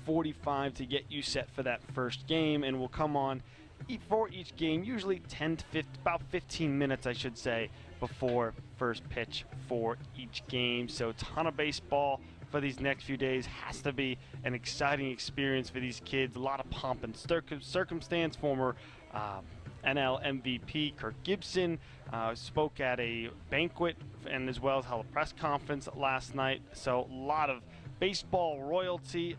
3:45 to get you set for that first game, and we'll come on for each game, usually 10 to 15, about 15 minutes, I should say, before first pitch for each game. So a ton of baseball for these next few days. Has to be an exciting experience for these kids. A lot of pomp and circumstance. Former NL MVP Kirk Gibson spoke at a banquet and as well as held a press conference last night. So a lot of baseball royalty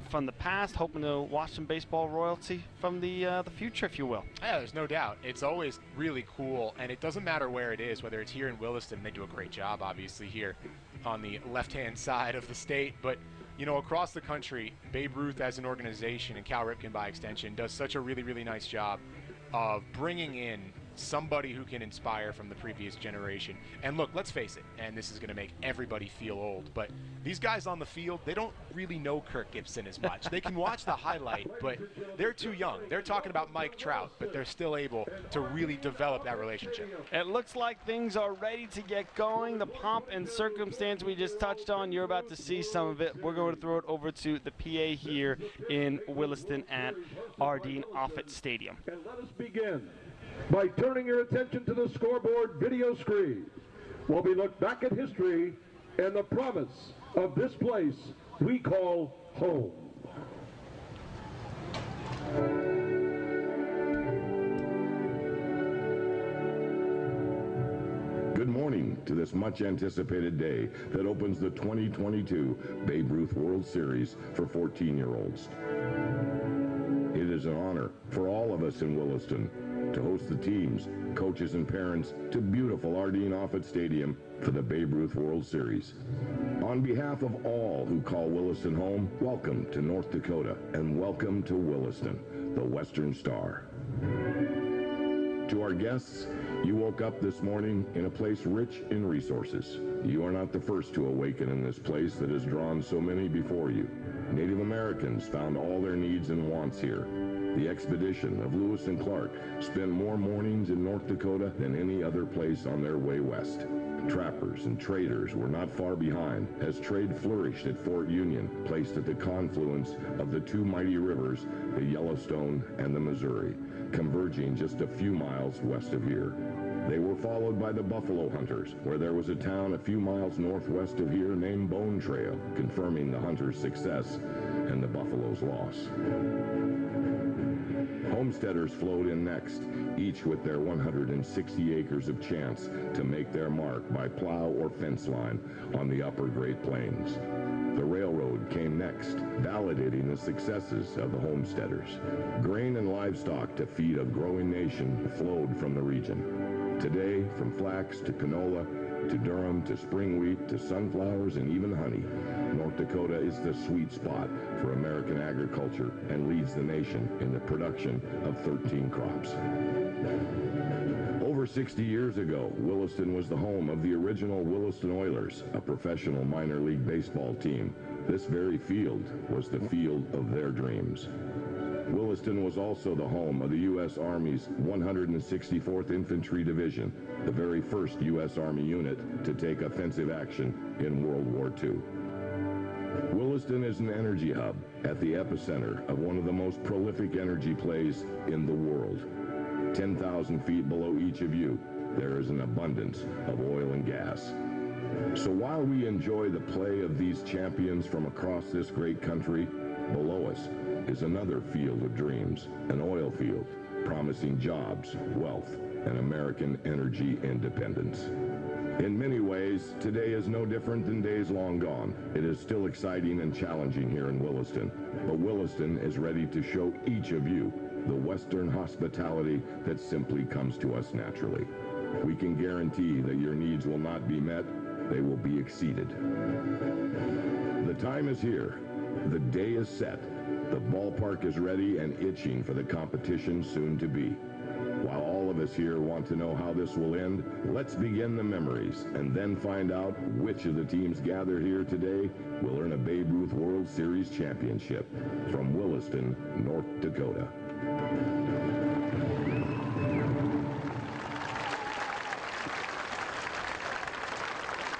from the past, hoping to watch some baseball royalty from the future, if you will. Yeah, there's no doubt. It's always really cool, and it doesn't matter where it is, whether it's here in Williston. They do a great job, obviously, here on the left-hand side of the state, but you know, across the country, Babe Ruth as an organization and Cal Ripken by extension does such a really, really nice job of bringing in somebody who can inspire from the previous generation. And look, let's face it, and this is going to make everybody feel old, but these guys on the field, they don't really know Kirk Gibson as much. They can watch the highlight, but they're too young. They're talking about Mike Trout, but they're still able to really develop that relationship. It looks like things are ready to get going. The pomp and circumstance we just touched on, you're about to see some of it. We're going to throw it over to the PA here in Williston at Ardeen Offutt Stadium. And let us begin by turning your attention to the scoreboard video screen, while we look back at history and the promise of this place we call home. Good morning to this much anticipated day that opens the 2022 Babe Ruth World Series for 14-year-olds. It is an honor for all of us in Williston to host the teams, coaches, and parents to beautiful Ardeen Offutt Stadium for the Babe Ruth World Series. On behalf of all who call Williston home, welcome to North Dakota and welcome to Williston, the Western Star. To our guests, you woke up this morning in a place rich in resources. You are not the first to awaken in this place that has drawn so many before you. Native Americans found all their needs and wants here. The expedition of Lewis and Clark spent more mornings in North Dakota than any other place on their way west. Trappers and traders were not far behind as trade flourished at Fort Union, placed at the confluence of the two mighty rivers, the Yellowstone and the Missouri, converging just a few miles west of here. They were followed by the buffalo hunters, where there was a town a few miles northwest of here named Bone Trail, confirming the hunters' success and the buffalo's loss. Homesteaders flowed in next, each with their 160 acres of chance to make their mark by plow or fence line on the upper Great Plains. The railroad came next, validating the successes of the homesteaders. Grain and livestock to feed a growing nation flowed from the region. Today, from flax to canola, to durum, to spring wheat, to sunflowers, and even honey, North Dakota is the sweet spot for American agriculture and leads the nation in the production of 13 crops. Over 60 years ago, Williston was the home of the original Williston Oilers, a professional minor league baseball team. This very field was the field of their dreams. Williston was also the home of the U.S. Army's 164th Infantry Division, the very first U.S. Army unit to take offensive action in World War II. Williston is an energy hub at the epicenter of one of the most prolific energy plays in the world. 10,000 feet below each of you, there is an abundance of oil and gas. So while we enjoy the play of these champions from across this great country, below us is another field of dreams, an oil field promising jobs, wealth, and American energy independence. In many ways, today is no different than days long gone. It is still exciting and challenging here in Williston, but Williston is ready to show each of you the Western hospitality that simply comes to us naturally. We can guarantee that your needs will not be met, they will be exceeded. The time is here. The day is set. The ballpark is ready and itching for the competition soon to be. While all of us here want to know how this will end, let's begin the memories and then find out which of the teams gathered here today will earn a Babe Ruth World Series championship from Williston, North Dakota.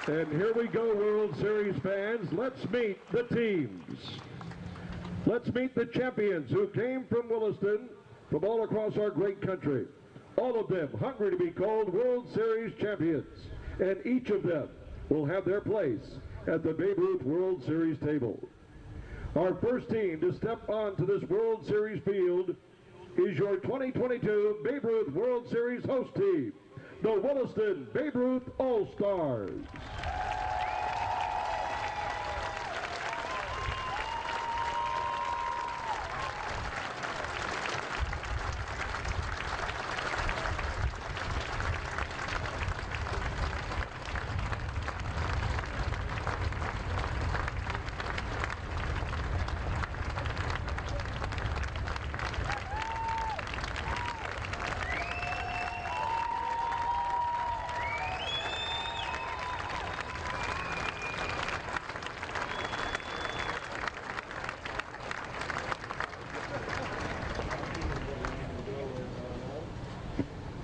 And here we go, World Series fans. Let's meet the teams. Let's meet the champions who came from Williston, from all across our great country. All of them hungry to be called World Series champions. And each of them will have their place at the Babe Ruth World Series table. Our first team to step onto this World Series field is your 2022 Babe Ruth World Series host team, the Williston Babe Ruth All-Stars.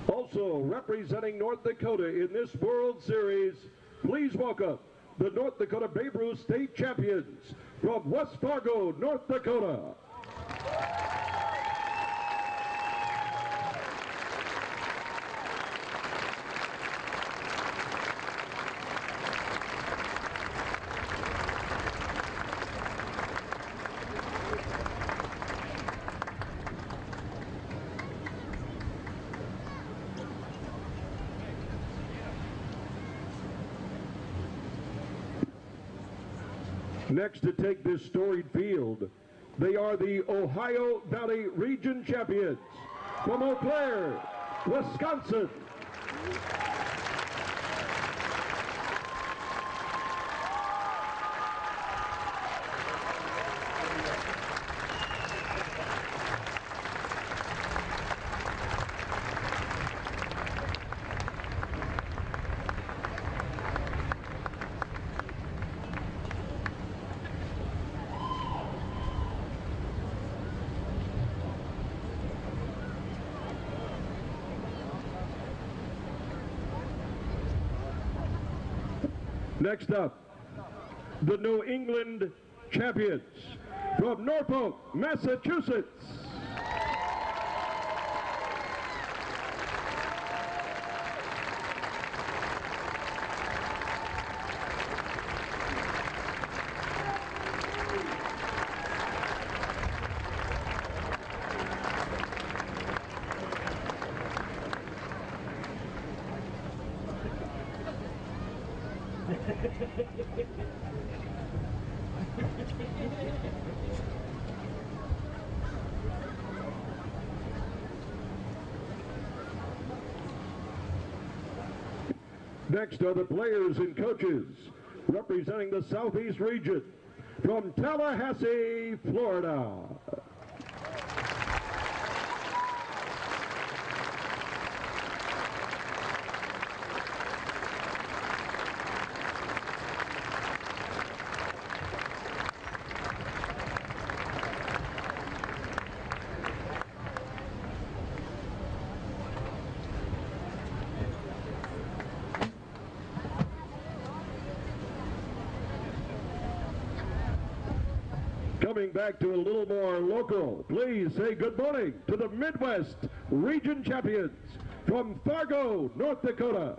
Also representing North Dakota in this World Series, please welcome the North Dakota Babe Ruth State Champions from West Fargo, North Dakota. Next to take this storied field, they are the Ohio Valley Region Champions from Eau Claire, Wisconsin. Next up, the New England Champions from Norfolk, Massachusetts. Next are the players and coaches representing the Southeast region from Tallahassee, Florida. Coming back to a little more local, please say good morning to the Midwest Region Champions from Fargo, North Dakota.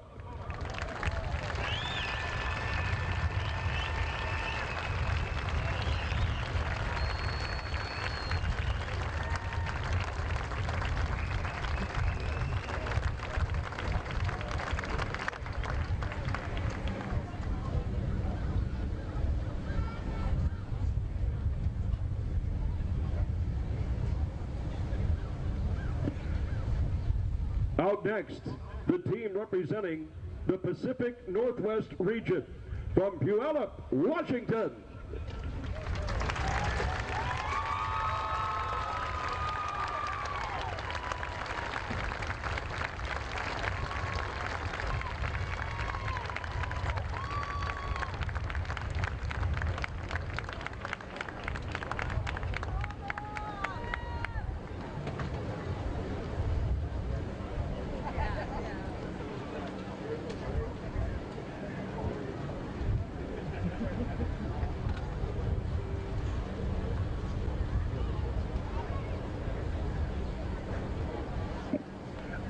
Out next, the team representing the Pacific Northwest region from Puyallup, Washington.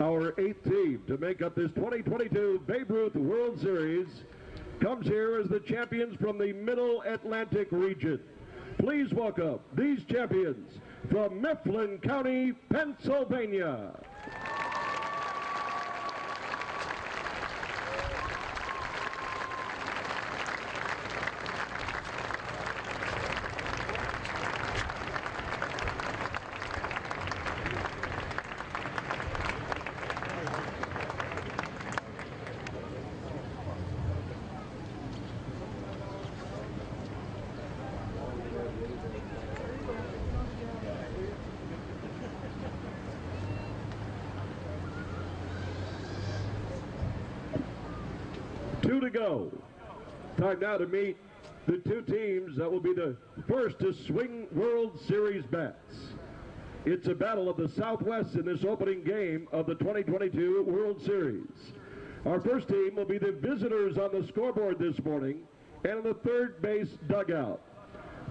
Our 8th team to make up this 2022 Babe Ruth World Series comes here as the champions from the Middle Atlantic region. Please welcome these champions from Mifflin County, Pennsylvania. Two to go. Time now to meet the two teams that will be the first to swing World Series bats. It's a battle of the Southwest in this opening game of the 2022 World Series. Our first team will be the visitors on the scoreboard this morning and in the third base dugout.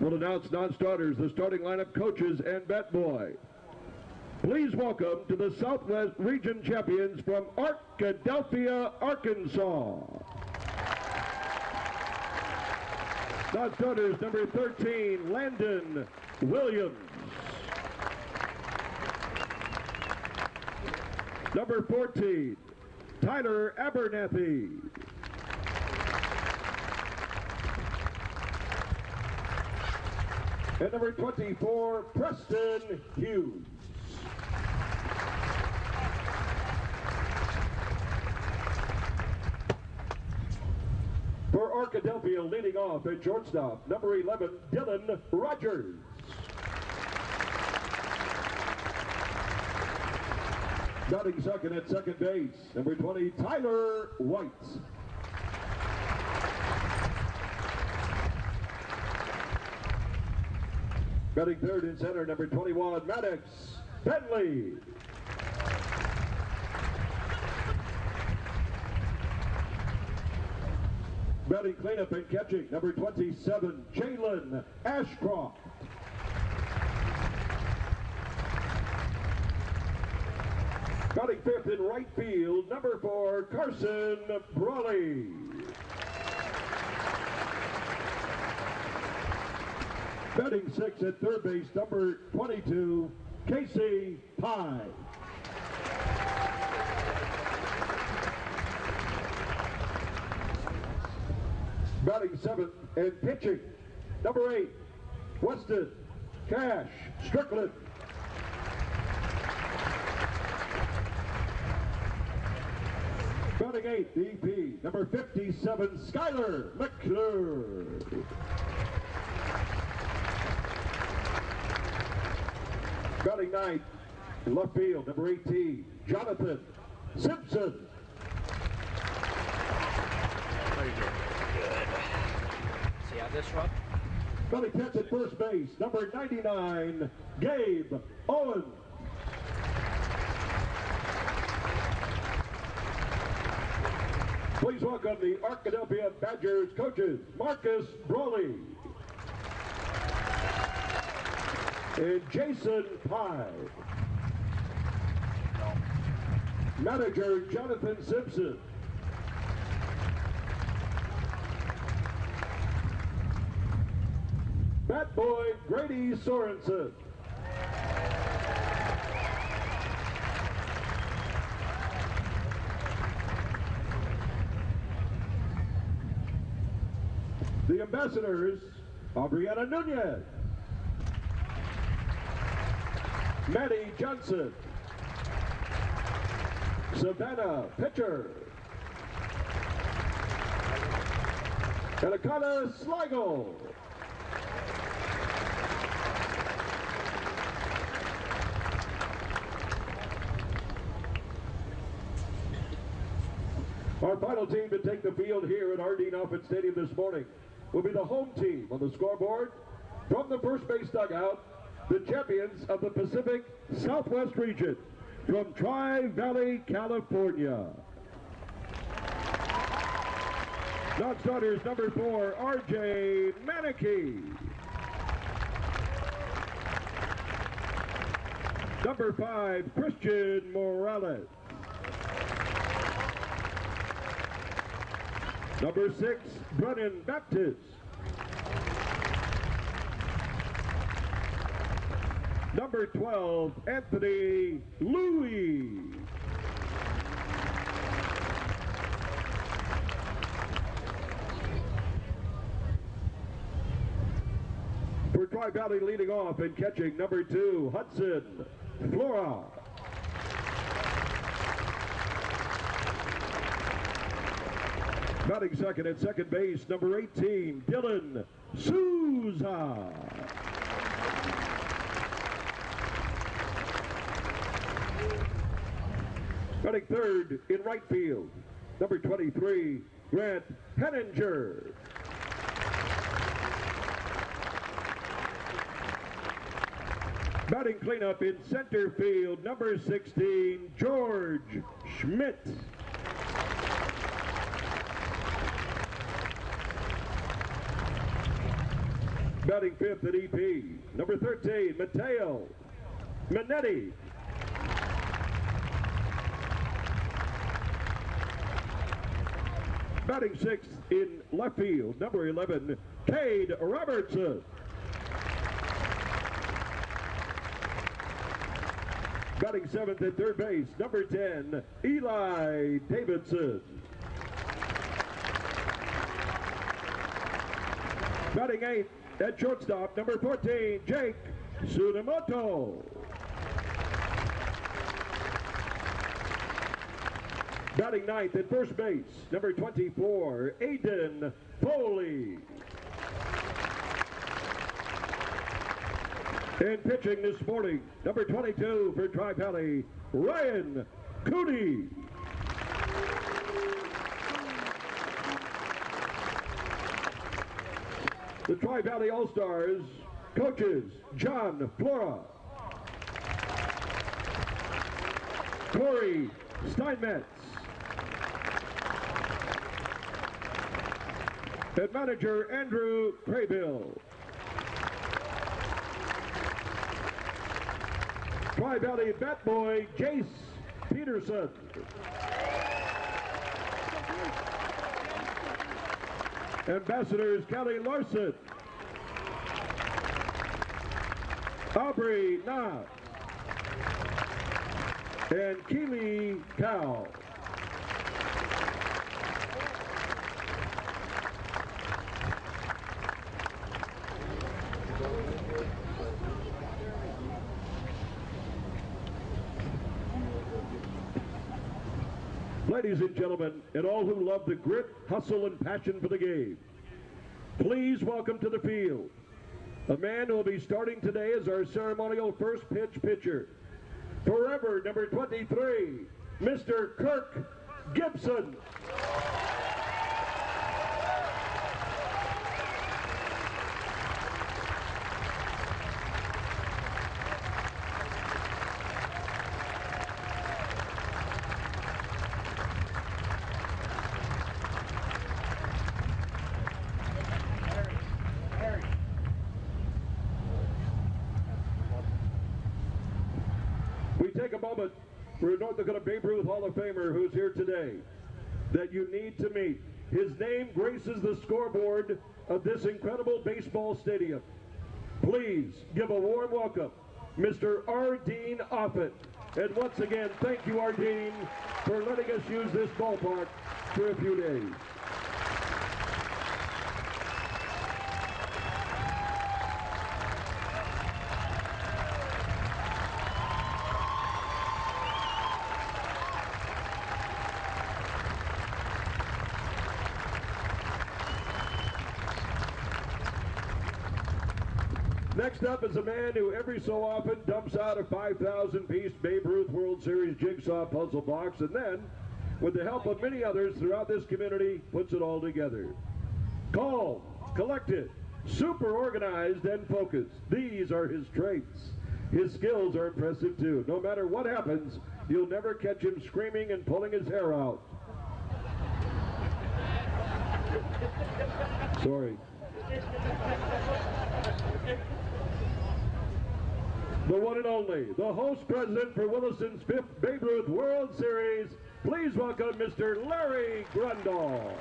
We'll announce non-starters, the starting lineup, coaches, and bat boy. Please welcome to the Southwest Region champions from Arkadelphia, Arkansas. Non-starters, number 13, Landon Williams. Number 14, Tyler Abernathy. And number 24, Preston Hughes. For Arkadelphia, leading off at shortstop, number 11, Dylan Rogers. Batting second at second base, number 20, Tyler White. Batting third in center, number 21, Maddox Bentley. Batting cleanup and catching, number 27, Jalen Ashcroft. Batting fifth in right field, number 4, Carson Brawley. Batting sixth at third base, number 22, Casey Pye. Batting seventh and pitching, number 8, Weston Cash Strickland. Batting eighth, EP, number 57, Skyler McClure. Batting ninth, left field, number 18, Jonathan Simpson. How you doing? Good. See how this run? Batting 10th at first base, number 99, Gabe Owen. Please welcome the Arkadelphia Badgers coaches, Marcus Brawley and Jason Pye. Manager Jonathan Simpson. Bat boy Grady Sorensen. The ambassadors, Aubriana Nunez, Maddie Johnson, Savannah Pitcher, and Akana Sligo. Our final team to take the field here at R.D. Naughton Stadium this morning will be the home team on the scoreboard. From the first base dugout, the champions of the Pacific Southwest region from Tri-Valley, California. Non-starters, number 4, R.J. Manicky. Number 5, Christian Morales. Number 6, Brennan Baptist. Number 12, Anthony Louis. For Tri-Valley leading off and catching, number 2, Hudson Flora. Batting second at second base, number 18, Dylan Souza. Batting third in right field, number 23, Grant Henninger. Batting cleanup in center field, number 16, George Schmidt. Batting fifth at EP, number 13, Matteo Minetti. Batting sixth in left field, number 11, Cade Robertson. Batting seventh at third base, number 10, Eli Davidson. Batting eighth at shortstop, number 14, Jake Tsunemoto. Batting ninth at first base, number 24, Aiden Foley. And pitching this morning, number 22 for Tri-Valley, Ryan Cooney. The Tri-Valley All-Stars, coaches, John Flora, Corey Steinmetz, and manager Andrew Craybill. Tri-Valley bat boy Jace Peterson. Ambassadors Kelly Larson, Aubrey Knott, and Keely Cow. Ladies and gentlemen, and all who love the grit, hustle, and passion for the game, please welcome to the field a man who will be starting today as our ceremonial first pitch pitcher. Forever, number 23, Mr. Kirk Gibson. Take a moment for a North Dakota Babe Ruth Hall of Famer who's here today that you need to meet. His name graces the scoreboard of this incredible baseball stadium. Please give a warm welcome, Mr. Ardeen Offit. And once again, thank you, Ardeen, for letting us use this ballpark for a few days. Next up is a man who every so often dumps out a 5,000-piece Babe Ruth World Series jigsaw puzzle box and then, with the help of many others throughout this community, puts it all together. Calm, collected, super organized, and focused. These are his traits. His skills are impressive too. No matter what happens, you'll never catch him screaming and pulling his hair out. Sorry. The one and only, the host president for Williston's 5th Babe Ruth World Series, please welcome Mr. Larry Grundle.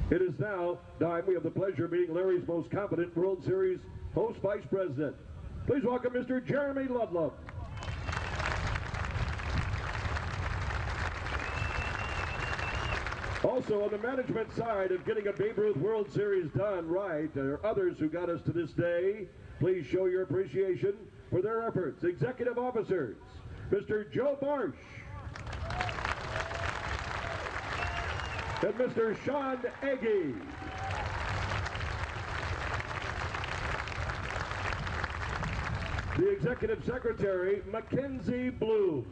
It is now time. We have the pleasure of meeting Larry's most competent World Series host vice president. Please welcome Mr. Jeremy Ludlum. Also, on the management side of getting a Babe Ruth World Series done right, there are others who got us to this day. Please show your appreciation for their efforts. Executive officers, Mr. Joe Marsh and Mr. Sean Agee. The Executive Secretary, Mackenzie Bloom.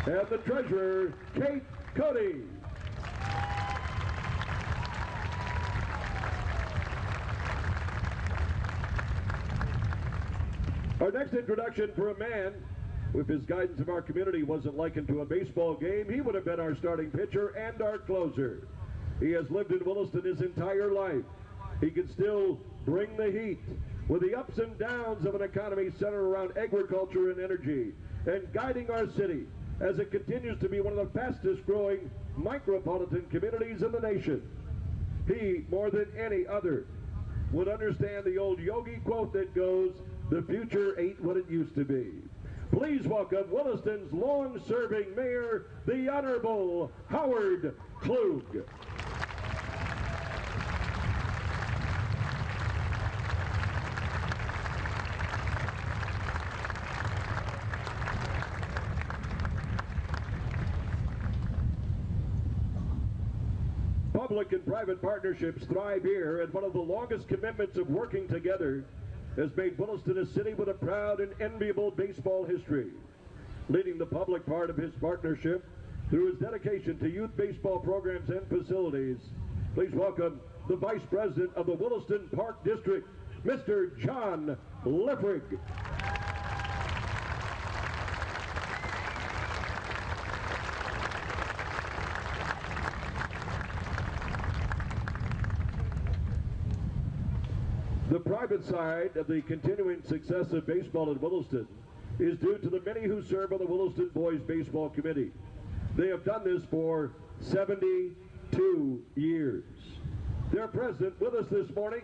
And the Treasurer, Kate Cody. Our next introduction for a man, with his guidance of our community wasn't likened to a baseball game, he would have been our starting pitcher and our closer. He has lived in Williston his entire life. He can still bring the heat with the ups and downs of an economy centered around agriculture and energy, and guiding our city as it continues to be one of the fastest growing micropolitan communities in the nation. He, more than any other, would understand the old Yogi quote that goes, "The future ain't what it used to be." Please welcome Williston's long-serving mayor, the Honorable Howard Klug. Public and private partnerships thrive here, and one of the longest commitments of working together has made Williston a city with a proud and enviable baseball history. Leading the public part of his partnership through his dedication to youth baseball programs and facilities, please welcome the Vice President of the Williston Park District, Mr. John Leffrig. The private side of the continuing success of baseball in Williston is due to the many who serve on the Williston Boys Baseball Committee. They have done this for 72 years. Their president with us this morning,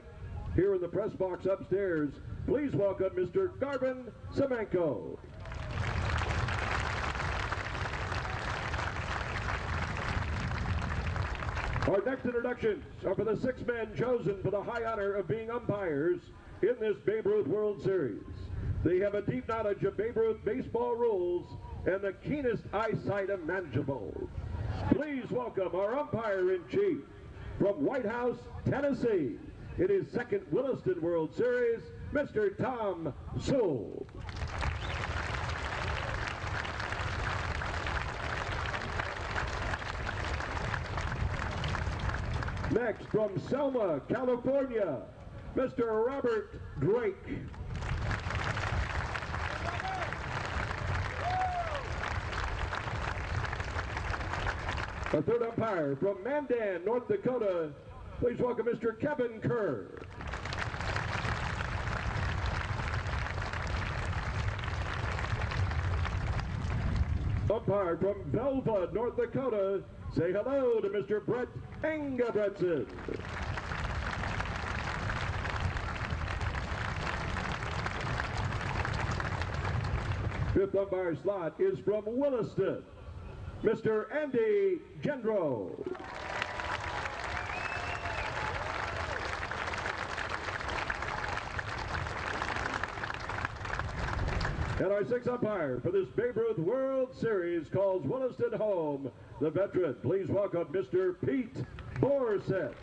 here in the press box upstairs, please welcome Mr. Garvin Semenko. Our next introductions are for the 6 men chosen for the high honor of being umpires in this Babe Ruth World Series. They have a deep knowledge of Babe Ruth baseball rules and the keenest eyesight imaginable. Please welcome our umpire-in-chief from White House, Tennessee, in his second Williston World Series, Mr. Tom Sewell. Next, from Selma, California, Mr. Robert Drake. A third umpire from Mandan, North Dakota, please welcome Mr. Kevin Kerr. Umpire from Belva, North Dakota, say hello to Mr. Brett Engebretson. Fifth umpire slot is from Williston, Mr. Andy Gendro. And our sixth umpire for this Babe Ruth World Series calls Williston home, the veteran. Please welcome Mr. Pete Borsett.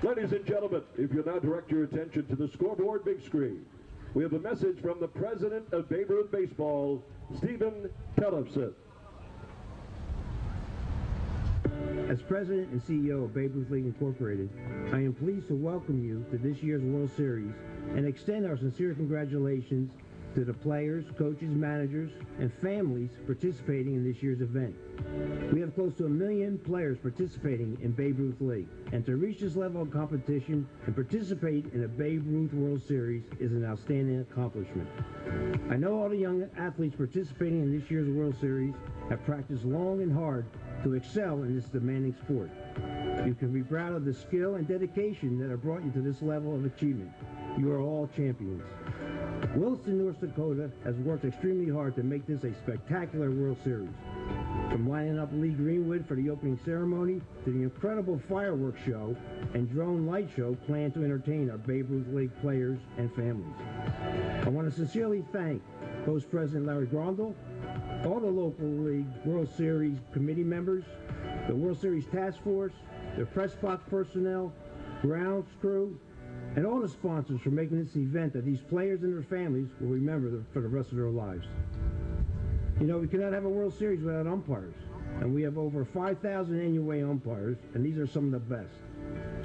Ladies and gentlemen, if you'll now direct your attention to the scoreboard big screen, we have a message from the president of Babe Ruth Baseball, Stephen Tellefson. As President and CEO of Babe Ruth League Incorporated, I am pleased to welcome you to this year's World Series and extend our sincere congratulations to the players, coaches, managers, and families participating in this year's event. We have close to 1 million players participating in Babe Ruth League, and to reach this level of competition and participate in a Babe Ruth World Series is an outstanding accomplishment. I know all the young athletes participating in this year's World Series have practiced long and hard to excel in this demanding sport. You can be proud of the skill and dedication that have brought you to this level of achievement. You are all champions. Williston, North Dakota has worked extremely hard to make this a spectacular World Series. From lining up Lee Greenwood for the opening ceremony to the incredible fireworks show and drone light show planned to entertain our Babe Ruth League players and families. I want to sincerely thank Host President Larry Grondel, all the local league World Series committee members, the World Series task force, the press box personnel, grounds crew, and all the sponsors for making this event that these players and their families will remember for the rest of their lives. You know, we cannot have a World Series without umpires, and we have over 5,000 NUA umpires, and these are some of the best.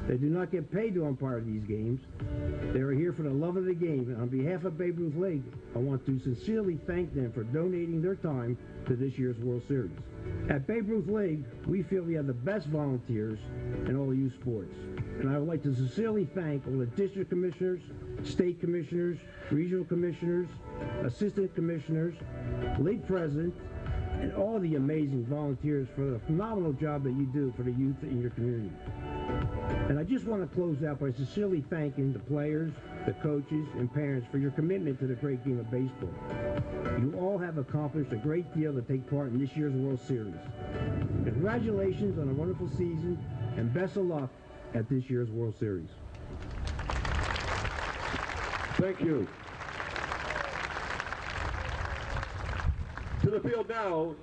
They do not get paid to umpire these games. They are here for the love of the game, and on behalf of Babe Ruth League, I want to sincerely thank them for donating their time to this year's World Series. At Babe Ruth League, we feel we have the best volunteers in all youth sports, and I would like to sincerely thank all the district commissioners, state commissioners, regional commissioners, assistant commissioners, league president, and all the amazing volunteers for the phenomenal job that you do for the youth in your community. And I just want to close out by sincerely thanking the players, the coaches, and parents for your commitment to the great game of baseball. You all have accomplished a great deal to take part in this year's World Series. Congratulations on a wonderful season, and best of luck at this year's World Series. Thank you. To the field now,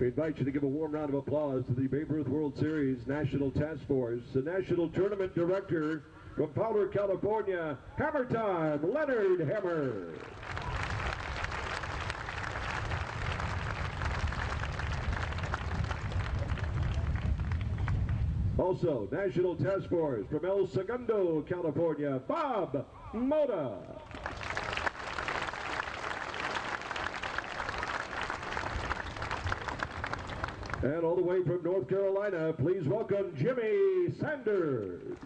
we invite you to give a warm round of applause to the Babe Ruth World Series National Task Force, the National Tournament Director from Fowler, California, Hammer Time, Leonard Hammer. Also, National Task Force from El Segundo, California, Bob Moda. And all the way from North Carolina, please welcome Jimmy Sanders.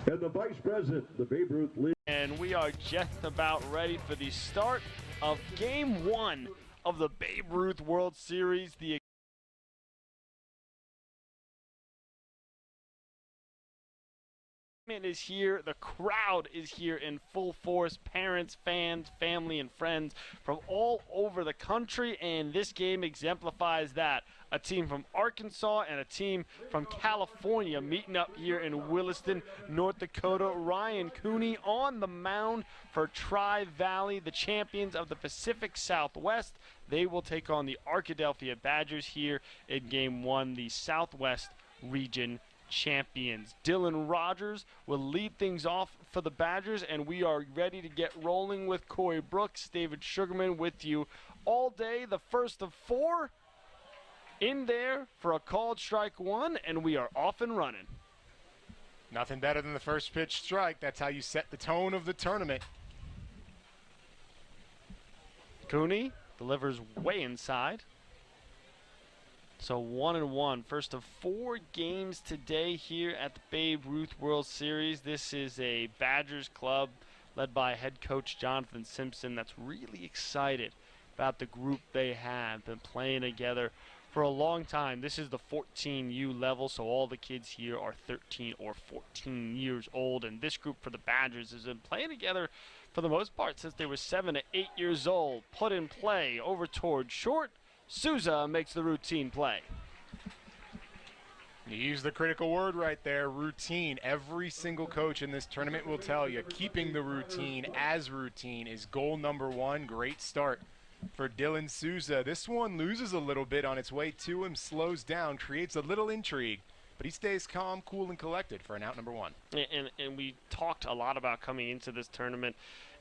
And the Vice President, the Babe Ruth League. And we are just about ready for the start of Game 1 of the Babe Ruth World Series. The excitement is here. The crowd is here in full force. Parents, fans, family, and friends from all over the country. And this game exemplifies that. A team from Arkansas and a team from California meeting up here in Williston, North Dakota. Ryan Cooney on the mound for Tri-Valley, the champions of the Pacific Southwest. They will take on the Arkadelphia Badgers here in Game 1, the Southwest Region champions. Dylan Rogers will lead things off for the Badgers, and we are ready to get rolling with Corey Brooks. David Sugarman with you all day. The first of 4 in there for a called strike 1, and we are off and running. Nothing better than the first pitch strike. That's how you set the tone of the tournament. Cooney delivers way inside. So 1-1, first of 4 games today here at the Babe Ruth World Series. This is a Badgers club led by head coach Jonathan Simpson that's really excited about the group they have. Been playing together for a long time. This is the 14U level, so all the kids here are 13 or 14 years old. And this group for the Badgers has been playing together for the most part since they were 7 to 8 years old. Put in play over towards short. Souza makes the routine play. You use the critical word right there, routine. Every single coach in this tournament will tell you keeping the routine as routine is goal number 1. Great start for Dylan Souza. This one loses a little bit on its way to him, slows down, creates a little intrigue, but he stays calm, cool, and collected for an out number 1. And we talked a lot about coming into this tournament.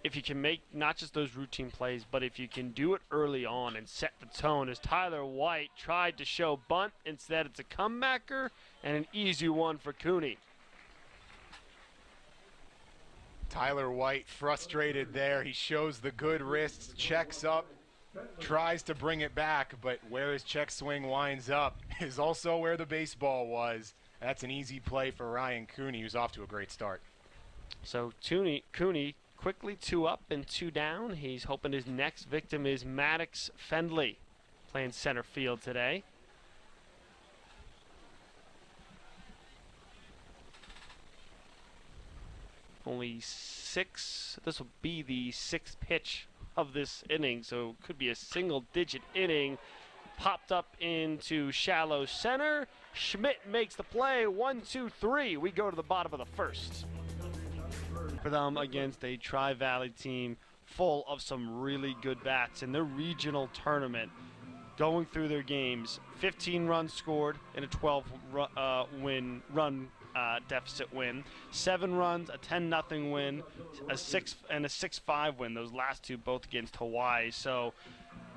If you can make not just those routine plays, but if you can do it early on and set the tone, as Tyler White tried to show bunt, instead it's a comebacker and an easy one for Cooney. Tyler White frustrated there. He shows the good wrists, checks up, tries to bring it back, but where his check swing winds up is also where the baseball was. That's an easy play for Ryan Cooney, who's off to a great start. So Cooney quickly 2 up and 2 down. He's hoping his next victim is Maddox Fendley, playing center field today. Only 6. This will be the 6th pitch of this inning, so it could be a single-digit inning. Popped up into shallow center. Schmidt makes the play. 1, 2, 3. We go to the bottom of the first. For them against a Tri-Valley team full of some really good bats in the regional tournament. Going through their games, 15 runs scored in a 12-run deficit win, 7 runs, a 10-0 win, a 6-5 win. Those last two both against Hawaii. So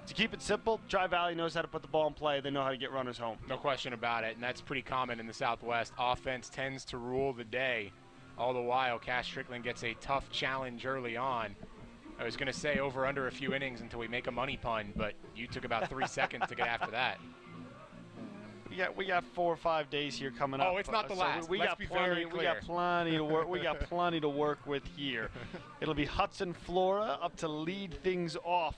to keep it simple, Tri-Valley knows how to put the ball in play. They know how to get runners home. No question about it, and that's pretty common in the Southwest. Offense tends to rule the day. All the while, Cass Strickland gets a tough challenge early on. I was going to say over under a few innings until we make a money pun, but you took about 3 seconds to get after that. We got 4 or 5 days here coming up. Oh, it's not the last. We got plenty to work. We got plenty to work with here. It'll be Hudson Flora up to lead things off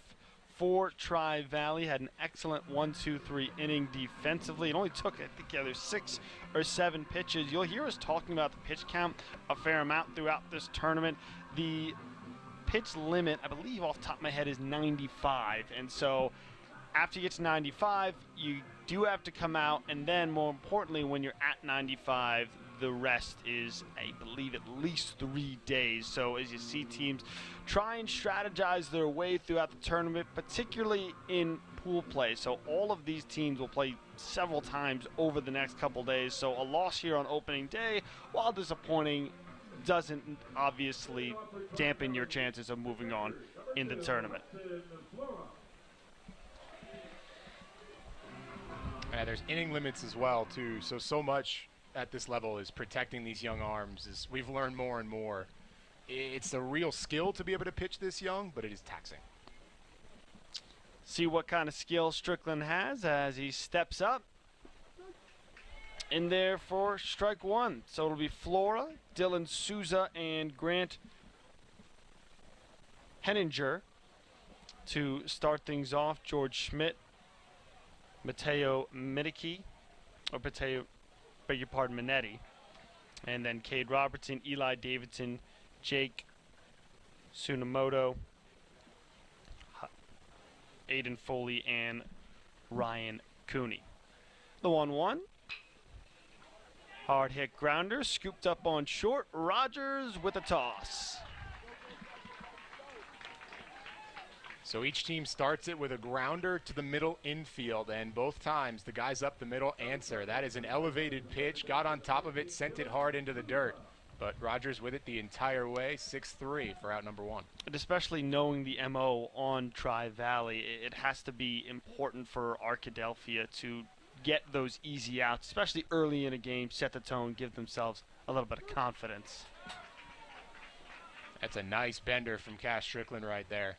for Tri-Valley. Had an excellent 1-2-3 inning defensively. It only took, I think, either 6 or 7 pitches. You'll hear us talking about the pitch count a fair amount throughout this tournament. The pitch limit, I believe off the top of my head, is 95. And so after you get to 95, you do have to come out. And then more importantly, when you're at 95, the rest is, I believe, at least 3 days. So as you see teams try and strategize their way throughout the tournament, particularly in pool play. So all of these teams will play several times over the next couple days. So a loss here on opening day, while disappointing, doesn't obviously dampen your chances of moving on in the tournament. There's inning limits as well, too. So much at this level is protecting these young arms. As we've learned more and more. It's a real skill to be able to pitch this young, but it is taxing. See what kind of skill Strickland has as he steps up. In there for strike 1. So it'll be Flora, Dylan Souza, and Grant Henninger to start things off. George Schmidt, Matteo Minneke, or Minetti. And then Cade Robertson, Eli Davidson, Jake Tsunemoto, Aiden Foley, and Ryan Cooney. The 1-1. Hard hit grounder, scooped up on short. Rogers with a toss. So each team starts it with a grounder to the middle infield, and both times the guys up the middle answer. That is an elevated pitch, got on top of it, sent it hard into the dirt. But Rogers with it the entire way, 6-3 for out number 1. And especially knowing the MO on Tri-Valley, it has to be important for Arkadelphia to get those easy outs, especially early in a game, set the tone, give themselves a little bit of confidence. That's a nice bender from Cass Strickland right there.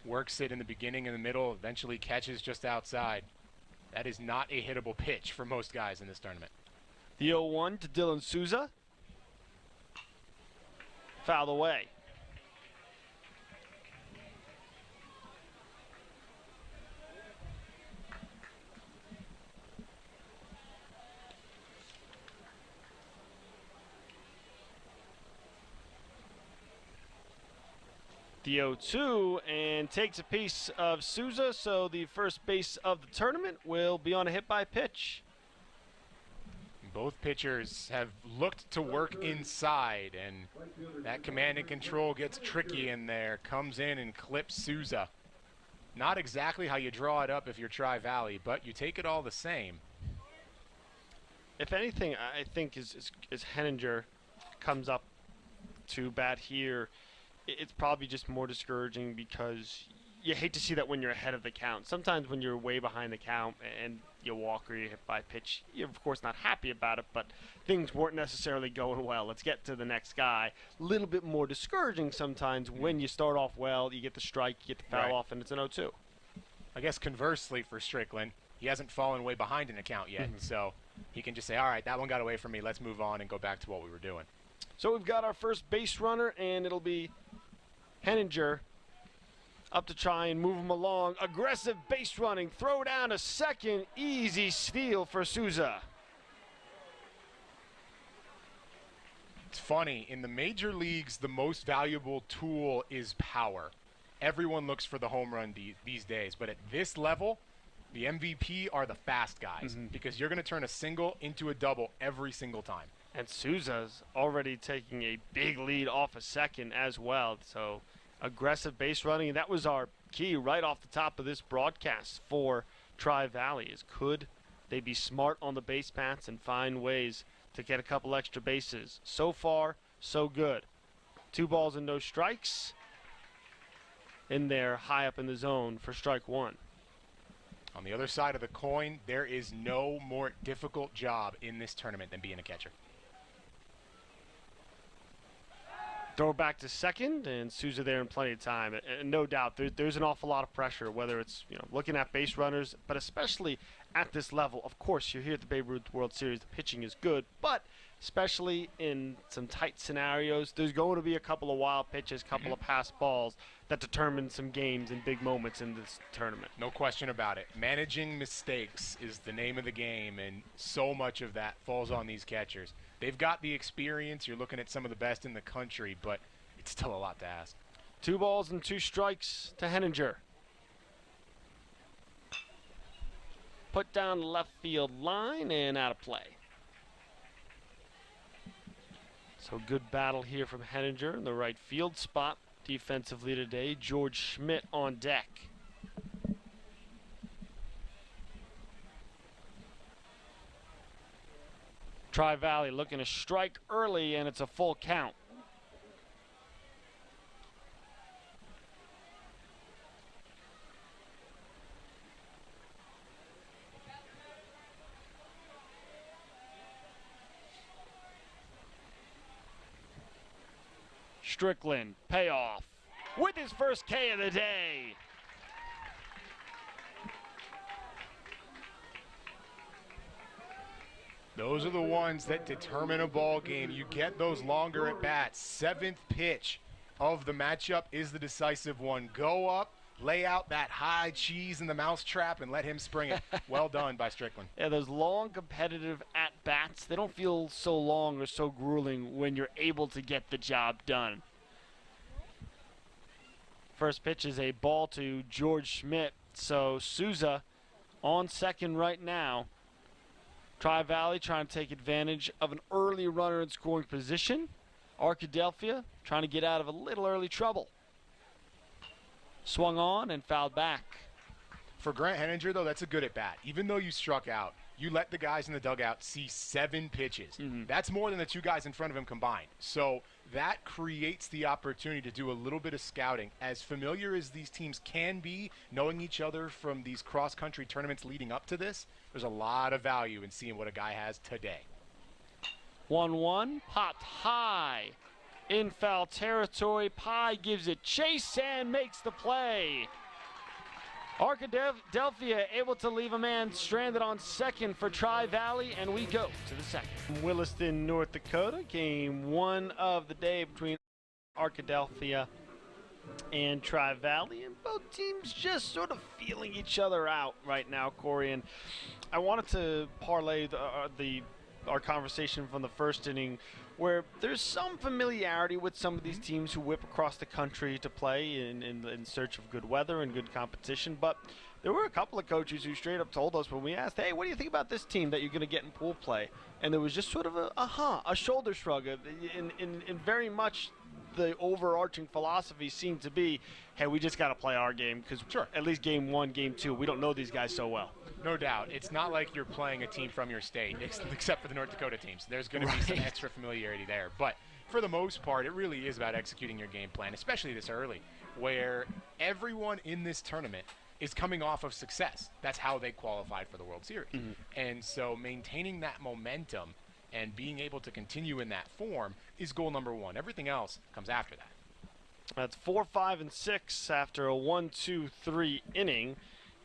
Works it in the beginning and the middle, eventually catches just outside. That is not a hittable pitch for most guys in this tournament. The 0-1 to Dylan Souza. Fouled away. The 0-2 and takes a piece of Souza, so the first base of the tournament will be on a hit by pitch. Both pitchers have looked to work inside, and that command and control gets tricky in there. Comes in and clips Souza. Not exactly how you draw it up if you're Tri-Valley, but you take it all the same. If anything, I think as Henninger comes up to bat here, it's probably just more discouraging because you hate to see that when you're ahead of the count. Sometimes when you're way behind the count and you walk or you hit by pitch, you're of course not happy about it, but things weren't necessarily going well. Let's get to the next guy. A little bit more discouraging sometimes when you start off well, you get the strike, you get the foul off, and it's an 0-2. I guess conversely for Strickland, he hasn't fallen way behind an account yet, so he can just say, all right, that one got away from me. Let's move on and go back to what we were doing. So we've got our first base runner, and it'll be Henninger up to try and move him along. Aggressive base running, throw down to second, easy steal for Souza. It's funny, in the major leagues, the most valuable tool is power. Everyone looks for the home run these days, but at this level, the MVP are the fast guys because you're going to turn a single into a double every single time. And Souza's already taking a big lead off a second as well. So aggressive base running. And that was our key right off the top of this broadcast for Tri-Valley is could they be smart on the base paths and find ways to get a couple extra bases. So far, so good. 2 balls and no strikes in there high up in the zone for strike 1. On the other side of the coin, there is no more difficult job in this tournament than being a catcher. Throw back to second, and Souza there in plenty of time. And no doubt, there's an awful lot of pressure, whether it's looking at base runners, but especially at this level. Of course, you're here at the Babe Ruth World Series. The pitching is good, but especially in some tight scenarios, there's going to be a couple of wild pitches, couple of pass balls that determine some games and big moments in this tournament. No question about it. Managing mistakes is the name of the game, and so much of that falls on these catchers. They've got the experience. You're looking at some of the best in the country, but it's still a lot to ask. 2 balls and 2 strikes to Henninger. Put down the left field line and out of play. So good battle here from Henninger in the right field spot. Defensively today, George Schmidt on deck. Tri-Valley looking to strike early, and it's a full count. Strickland, payoff with his first K of the day. Those are the ones that determine a ball game. You get those longer at bats. 7th pitch of the matchup is the decisive one. Go up, lay out that high cheese in the mousetrap, and let him spring it. Well done by Strickland. Yeah, those long competitive at-bats, they don't feel so long or so grueling when you're able to get the job done. First pitch is a ball to George Schmidt. So Souza on second right now. Tri-Valley trying to take advantage of an early runner in scoring position. Arkadelphia trying to get out of a little early trouble. Swung on and fouled back. For Grant Henninger, though, that's a good at-bat. Even though you struck out, you let the guys in the dugout see 7 pitches. That's more than the 2 guys in front of him combined. So that creates the opportunity to do a little bit of scouting. As familiar as these teams can be, knowing each other from these cross-country tournaments leading up to this, there's a lot of value in seeing what a guy has today. 1-1, popped high in foul territory. Pye gives it chase and makes the play. Arkadelphia able to leave a man stranded on second for Tri-Valley, and we go to the second. Williston, North Dakota, game 1 of the day between Arkadelphia and Tri-Valley, and both teams just sort of feeling each other out right now, Corey. And I wanted to parlay our conversation from the first inning, where there's some familiarity with some of these teams who whip across the country to play in search of good weather and good competition. But there were a couple of coaches who straight up told us when we asked, hey, what do you think about this team that you're going to get in pool play? And there was just sort of a shoulder shrug. In very much the overarching philosophy seemed to be, hey, we just got to play our game because at least game 1, game 2, we don't know these guys so well. No doubt. It's not like you're playing a team from your state, except for the North Dakota teams. There's going to be some extra familiarity there. But for the most part, it really is about executing your game plan, especially this early. where everyone in this tournament is coming off of success. That's how they qualified for the World Series. And so maintaining that momentum and being able to continue in that form is goal number one. Everything else comes after that. That's 4, 5, and 6 after a 1-2-3 inning.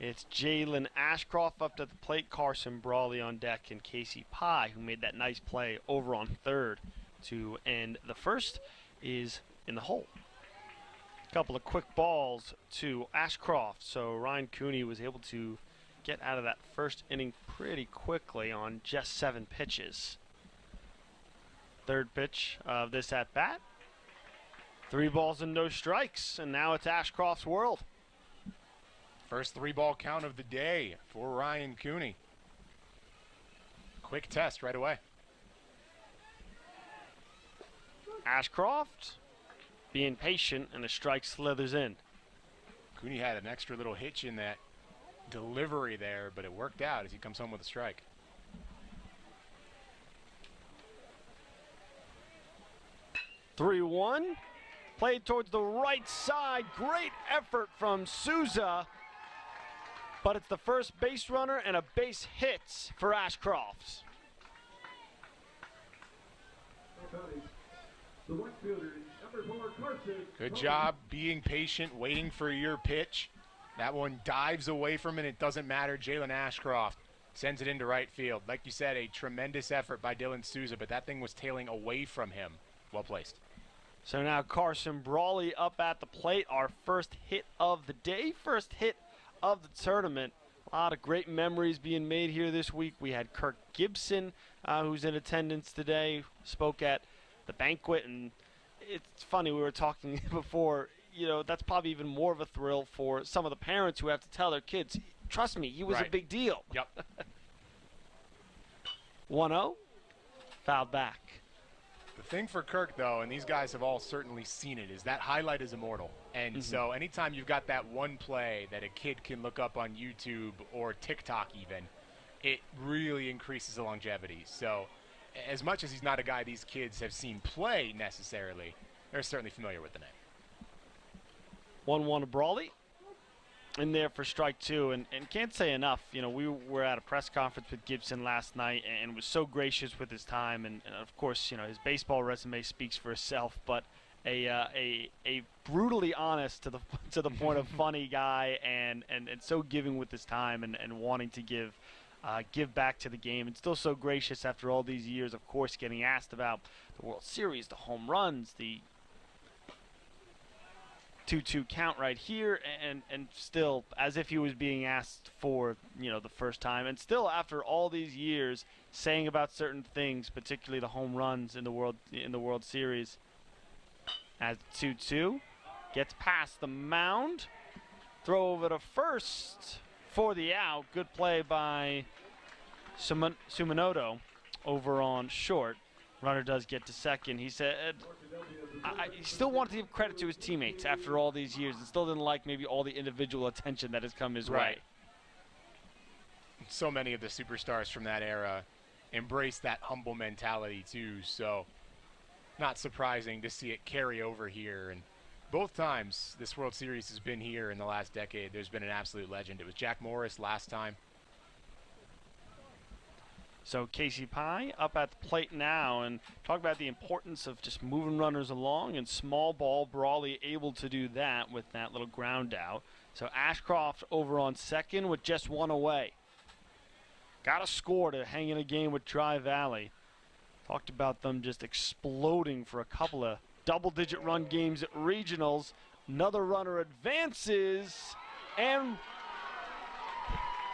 It's Jalen Ashcroft up to the plate, Carson Brawley on deck, and Casey Pye, who made that nice play over on third to end the first, is in the hole. A couple of quick balls to Ashcroft, so Ryan Cooney was able to get out of that first inning pretty quickly on just 7 pitches. Third pitch of this at-bat. 3 balls and no strikes, and now it's Ashcroft's world. First 3-ball count of the day for Ryan Cooney. Quick test right away. Ashcroft being patient, and a strike slithers in. Cooney had an extra little hitch in that delivery there, but it worked out as he comes home with a strike. (3-1). Played towards the right side. Great effort from Souza. But it's the first base runner and a base hit for Ashcroft. Good job being patient, waiting for your pitch. That one dives away from it. It doesn't matter. Jalen Ashcroft sends it into right field. Like you said, a tremendous effort by Dylan Souza, but that thing was tailing away from him. Well placed. So now Carson Brawley up at the plate. Our first hit of the day, first hit of the tournament. A lot of great memories being made here this week. We had Kirk Gibson, who's in attendance today, spoke at the banquet, and it's funny, we were talking before, you know, that's probably even more of a thrill for some of the parents who have to tell their kids, trust me, he was a big deal. Yep. 1-0, fouled back. The thing for Kirk, though, and these guys have all certainly seen it, is that highlight is immortal. And so anytime you've got that one play that a kid can look up on YouTube or TikTok even, it really increases the longevity. So as much as he's not a guy these kids have seen play necessarily, they're certainly familiar with the name. 1-1 to Brawley. In there for strike 2, and can't say enough. You know, we were at a press conference with Gibson last night and was so gracious with his time, and of course, you know, his baseball resume speaks for itself, but a brutally honest to the point of funny guy, and so giving with his time and wanting to give back to the game, and still so gracious after all these years, of course, getting asked about the World Series, the home runs, the 2-2 count right here, and still as if he was being asked for, you know, the first time, and still after all these years saying about certain things, particularly the home runs in the World Series. As 2-2 gets past the mound, throw over to first for the out. Good play by Suminoto over on short. Runner does get to second. He said he still wanted to give credit to his teammates after all these years, and still didn't like maybe all the individual attention that has come his way. So many of the superstars from that era embrace that humble mentality too, so not surprising to see it carry over here. And both times this World Series has been here in the last decade, there's been an absolute legend. It was Jack Morris last time. So Casey Pye up at the plate now, and talk about the importance of just moving runners along, and small ball Brawley able to do that with that little ground out. So Ashcroft over on second with just one away. Got a score to hang in a game with Tri Valley. Talked about them just exploding for a couple of double-digit run games at regionals. Another runner advances, and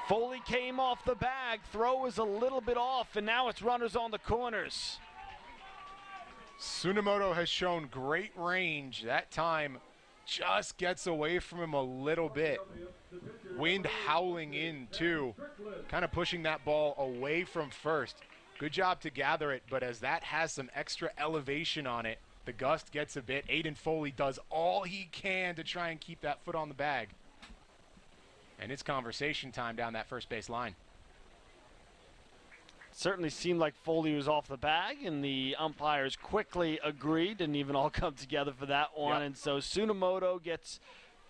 Foley came off the bag. Throw was a little bit off, and now it's runners on the corners. Tsunemoto has shown great range. That time just gets away from him a little bit. Wind howling in, too. Kind of pushing that ball away from first. Good job to gather it, but as that has some extra elevation on it, the gust gets a bit. Aiden Foley does all he can to try and keep that foot on the bag. And it's conversation time down that first base line. Certainly seemed like Foley was off the bag, and the umpires quickly agreed. Didn't even all come together for that one. Yep. And so Tsunemoto gets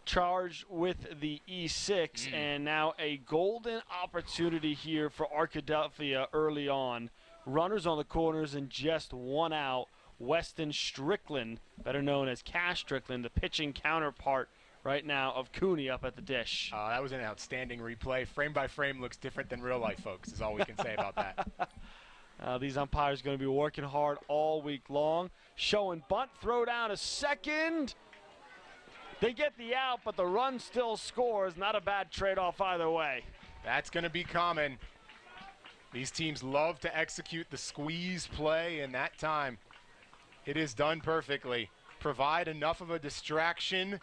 charged with the E6, and now a golden opportunity here for Arkadelphia early on. Runners on the corners and just one out. Weston Strickland, better known as Cash Strickland, the pitching counterpart right now of Cooney up at the dish. That was an outstanding replay. Frame by frame looks different than real life, folks, is all we can say about that. These umpires are going to be working hard all week long. Showing bunt, throw down a second. They get the out, but the run still scores. Not a bad trade-off either way. That's going to be common. These teams love to execute the squeeze play, and that time it is done perfectly. Provide enough of a distraction.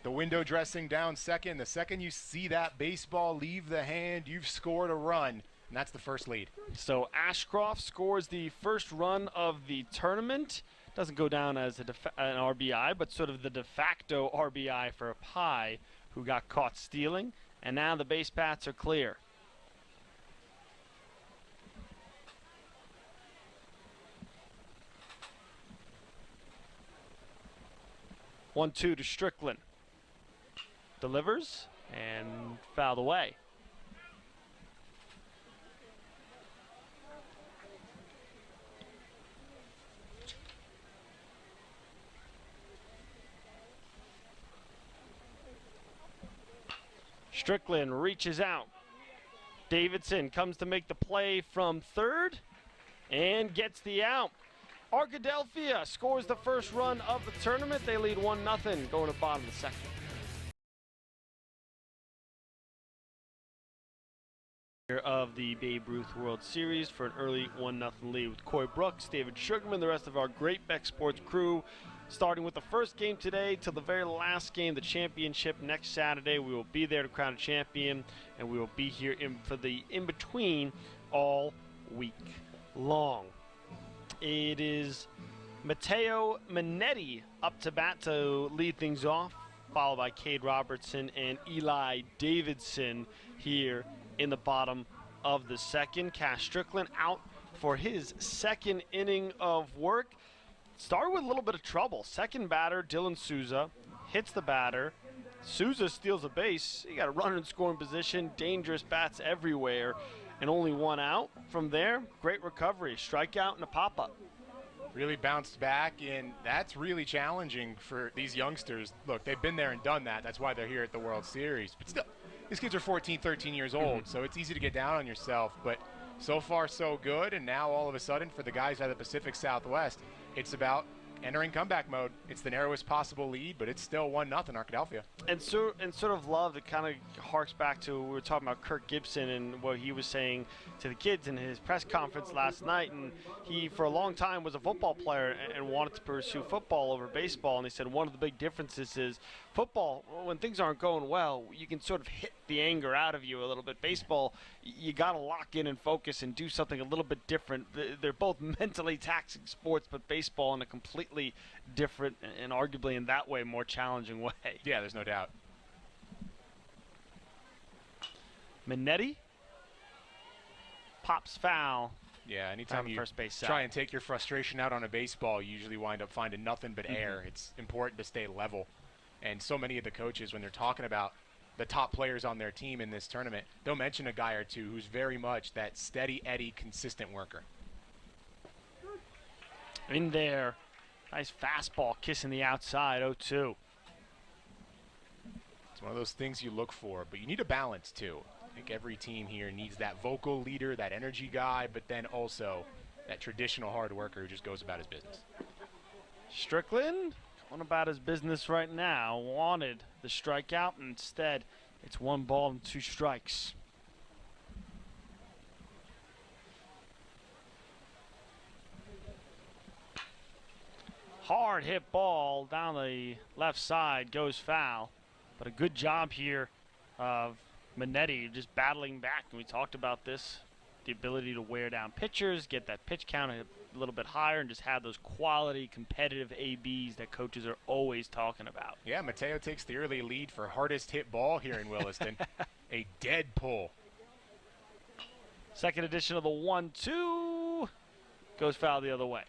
The window dressing down second. The second you see that baseball leave the hand, you've scored a run, and that's the first lead. So Ashcroft scores the first run of the tournament. Doesn't go down as an RBI, but sort of the de facto RBI for Pye, who got caught stealing. And now the base paths are clear. One-two to Strickland. Delivers and fouled away. Strickland reaches out. Davidson comes to make the play from third and gets the out. Arkadelphia scores the first run of the tournament. They lead 1-0 going to bottom of the second. Of the Babe Ruth World Series for an early 1-0 lead with Coy Brooks, David Sugarman, the rest of our Great Beck Sports crew. Starting with the first game today till the very last game, the championship next Saturday. We will be there to crown a champion, and we will be here for the in-between all week long. It is Matteo Minetti up to bat to lead things off, followed by Cade Robertson and Eli Davidson here in the bottom of the second. Cash Strickland out for his second inning of work. Started with a little bit of trouble. Second batter, Dylan Souza, hits the batter. Souza steals a base. He got a runner in scoring position. Dangerous bats everywhere, and only one out. From there, great recovery. Strikeout and a pop-up. Really bounced back, and that's really challenging for these youngsters. Look, they've been there and done that. That's why they're here at the World Series. But still, these kids are 14, 13 years old, so it's easy to get down on yourself. But so far, so good, and now all of a sudden, for the guys out of the Pacific Southwest, it's about entering comeback mode. It's the narrowest possible lead, but it's still 1-0 Arkadelphia. And sort of love, it kind of harks back to, we were talking about Kirk Gibson and what he was saying to the kids in his press conference last night. And he, for a long time, was a football player and wanted to pursue football over baseball. And he said one of the big differences is football, when things aren't going well, you can sort of hit the anger out of you a little bit. Baseball, you got to lock in and focus and do something a little bit different. They're both mentally taxing sports, but baseball in a completely different and arguably in that way more challenging way. Yeah, there's no doubt. Minetti pops foul. Yeah, anytime you first base try and take your frustration out on a baseball, you usually wind up finding nothing but air. It's important to stay level. And so many of the coaches, when they're talking about the top players on their team in this tournament, they'll mention a guy or two who's very much that steady Eddie, consistent worker. In there, nice fastball kissing the outside, 0-2. It's one of those things you look for, but you need a balance too. I think every team here needs that vocal leader, that energy guy, but then also that traditional hard worker who just goes about his business. Strickland going about his business right now. Wanted the strikeout, and instead it's 1 ball and 2 strikes. Hard hit ball down the left side, goes foul. But a good job here of Minetti just battling back. And we talked about this, the ability to wear down pitchers, get that pitch count a little bit higher, and just have those quality competitive ABs that coaches are always talking about. Yeah, Mateo takes the early lead for hardest hit ball here in Williston. A dead pull. Second edition of the 1-2 goes foul the other way.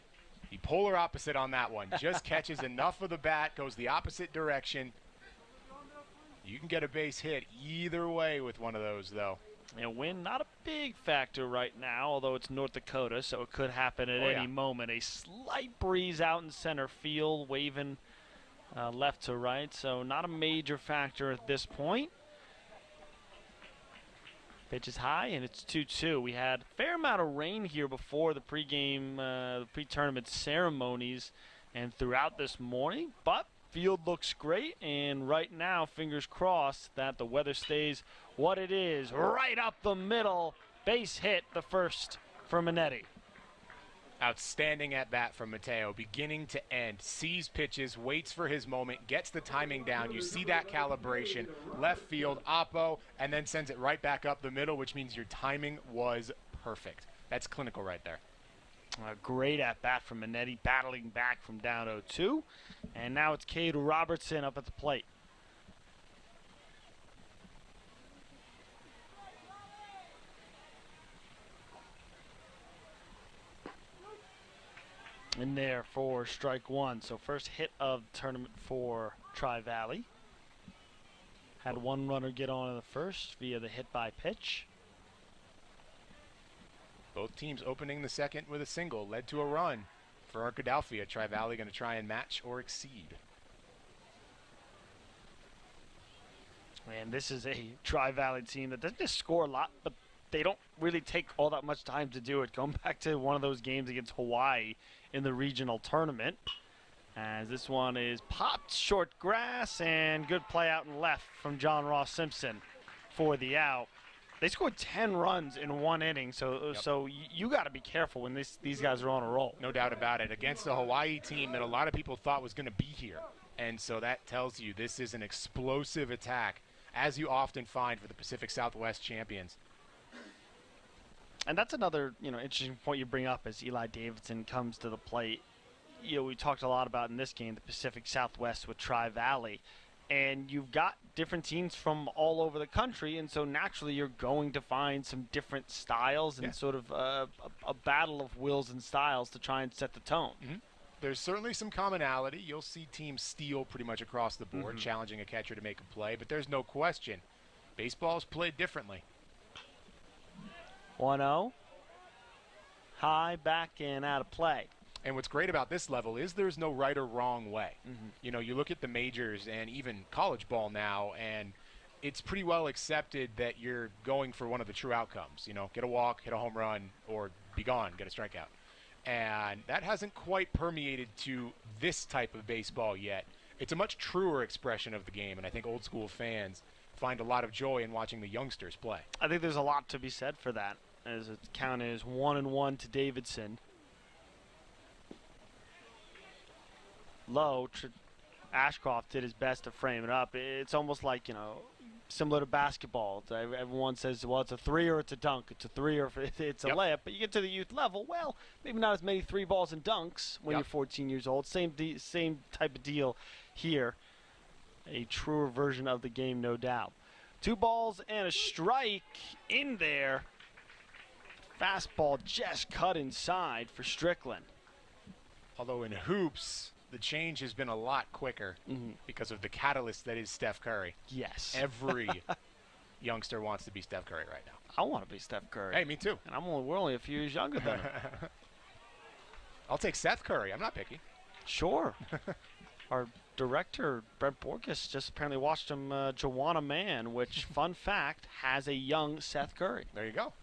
The polar opposite on that one. Just catches enough of the bat, goes the opposite direction. You can get a base hit either way with one of those, though. And wind, not a big factor right now, although it's North Dakota, so it could happen at any moment. A slight breeze out in center field, waving left to right, so not a major factor at this point. Pitch is high, and it's 2-2. We had a fair amount of rain here before the pregame, the pre-tournament ceremonies and throughout this morning, but field looks great, and right now, fingers crossed that the weather stays what it is. Right up the middle, base hit, the first for Minetti. Outstanding at bat from Mateo, beginning to end. Sees pitches, waits for his moment, gets the timing down. You see that calibration, left field, oppo, and then sends it right back up the middle, which means your timing was perfect. That's clinical right there. A great at bat from Minetti, battling back from down 0-2. And now it's Cade Robertson up at the plate. In there for strike one. So first hit of the tournament for Tri-Valley. Had one runner get on in the first via the hit by pitch. Both teams opening the second with a single led to a run for Arkadelphia. Tri-Valley going to try and match or exceed. And this is a Tri-Valley team that doesn't just score a lot, but they don't really take all that much time to do it. Going back to one of those games against Hawaii in the regional tournament, as this one is popped short grass, and good play out and left from John Ross Simpson for the out. They scored 10 runs in one inning, so you got to be careful when these guys are on a roll. No doubt about it. Against a Hawaii team that a lot of people thought was going to be here. And so that tells you this is an explosive attack, as you often find for the Pacific Southwest champions. And that's another, interesting point you bring up as Eli Davidson comes to the plate. We talked a lot about in this game the Pacific Southwest with Tri-Valley. And you've got different teams from all over the country, and so naturally you're going to find some different styles and sort of a battle of wills and styles to try and set the tone. Mm-hmm. There's certainly some commonality. You'll see teams steal pretty much across the board, challenging a catcher to make a play, but there's no question. Baseball's played differently. 1-0. High, back, and out of play. And what's great about this level is there's no right or wrong way. You look at the majors and even college ball now, and it's pretty well accepted that you're going for one of the true outcomes. Get a walk, hit a home run, or be gone, get a strikeout. And that hasn't quite permeated to this type of baseball yet. It's a much truer expression of the game, and I think old school fans find a lot of joy in watching the youngsters play. I think there's a lot to be said for that, as the count is 1-1 to Davidson. Low, Ashcroft did his best to frame it up. It's almost like, similar to basketball. Everyone says, well, it's a three or it's a dunk. It's a three or it's a layup. But you get to the youth level, well, maybe not as many three balls and dunks when you're 14 years old. Same type of deal here. A truer version of the game, no doubt. 2 balls and a strike in there. Fastball just cut inside for Strickland. Although in hoops, the change has been a lot quicker because of the catalyst that is Steph Curry. Yes. Every youngster wants to be Steph Curry right now. I want to be Steph Curry. Hey, me too. And we're only a few years younger than him. I'll take Seth Curry. I'm not picky. Sure. Our director, Brent Borges, just apparently watched him Joanna Man, which, fun fact, has a young Seth Curry. There you go.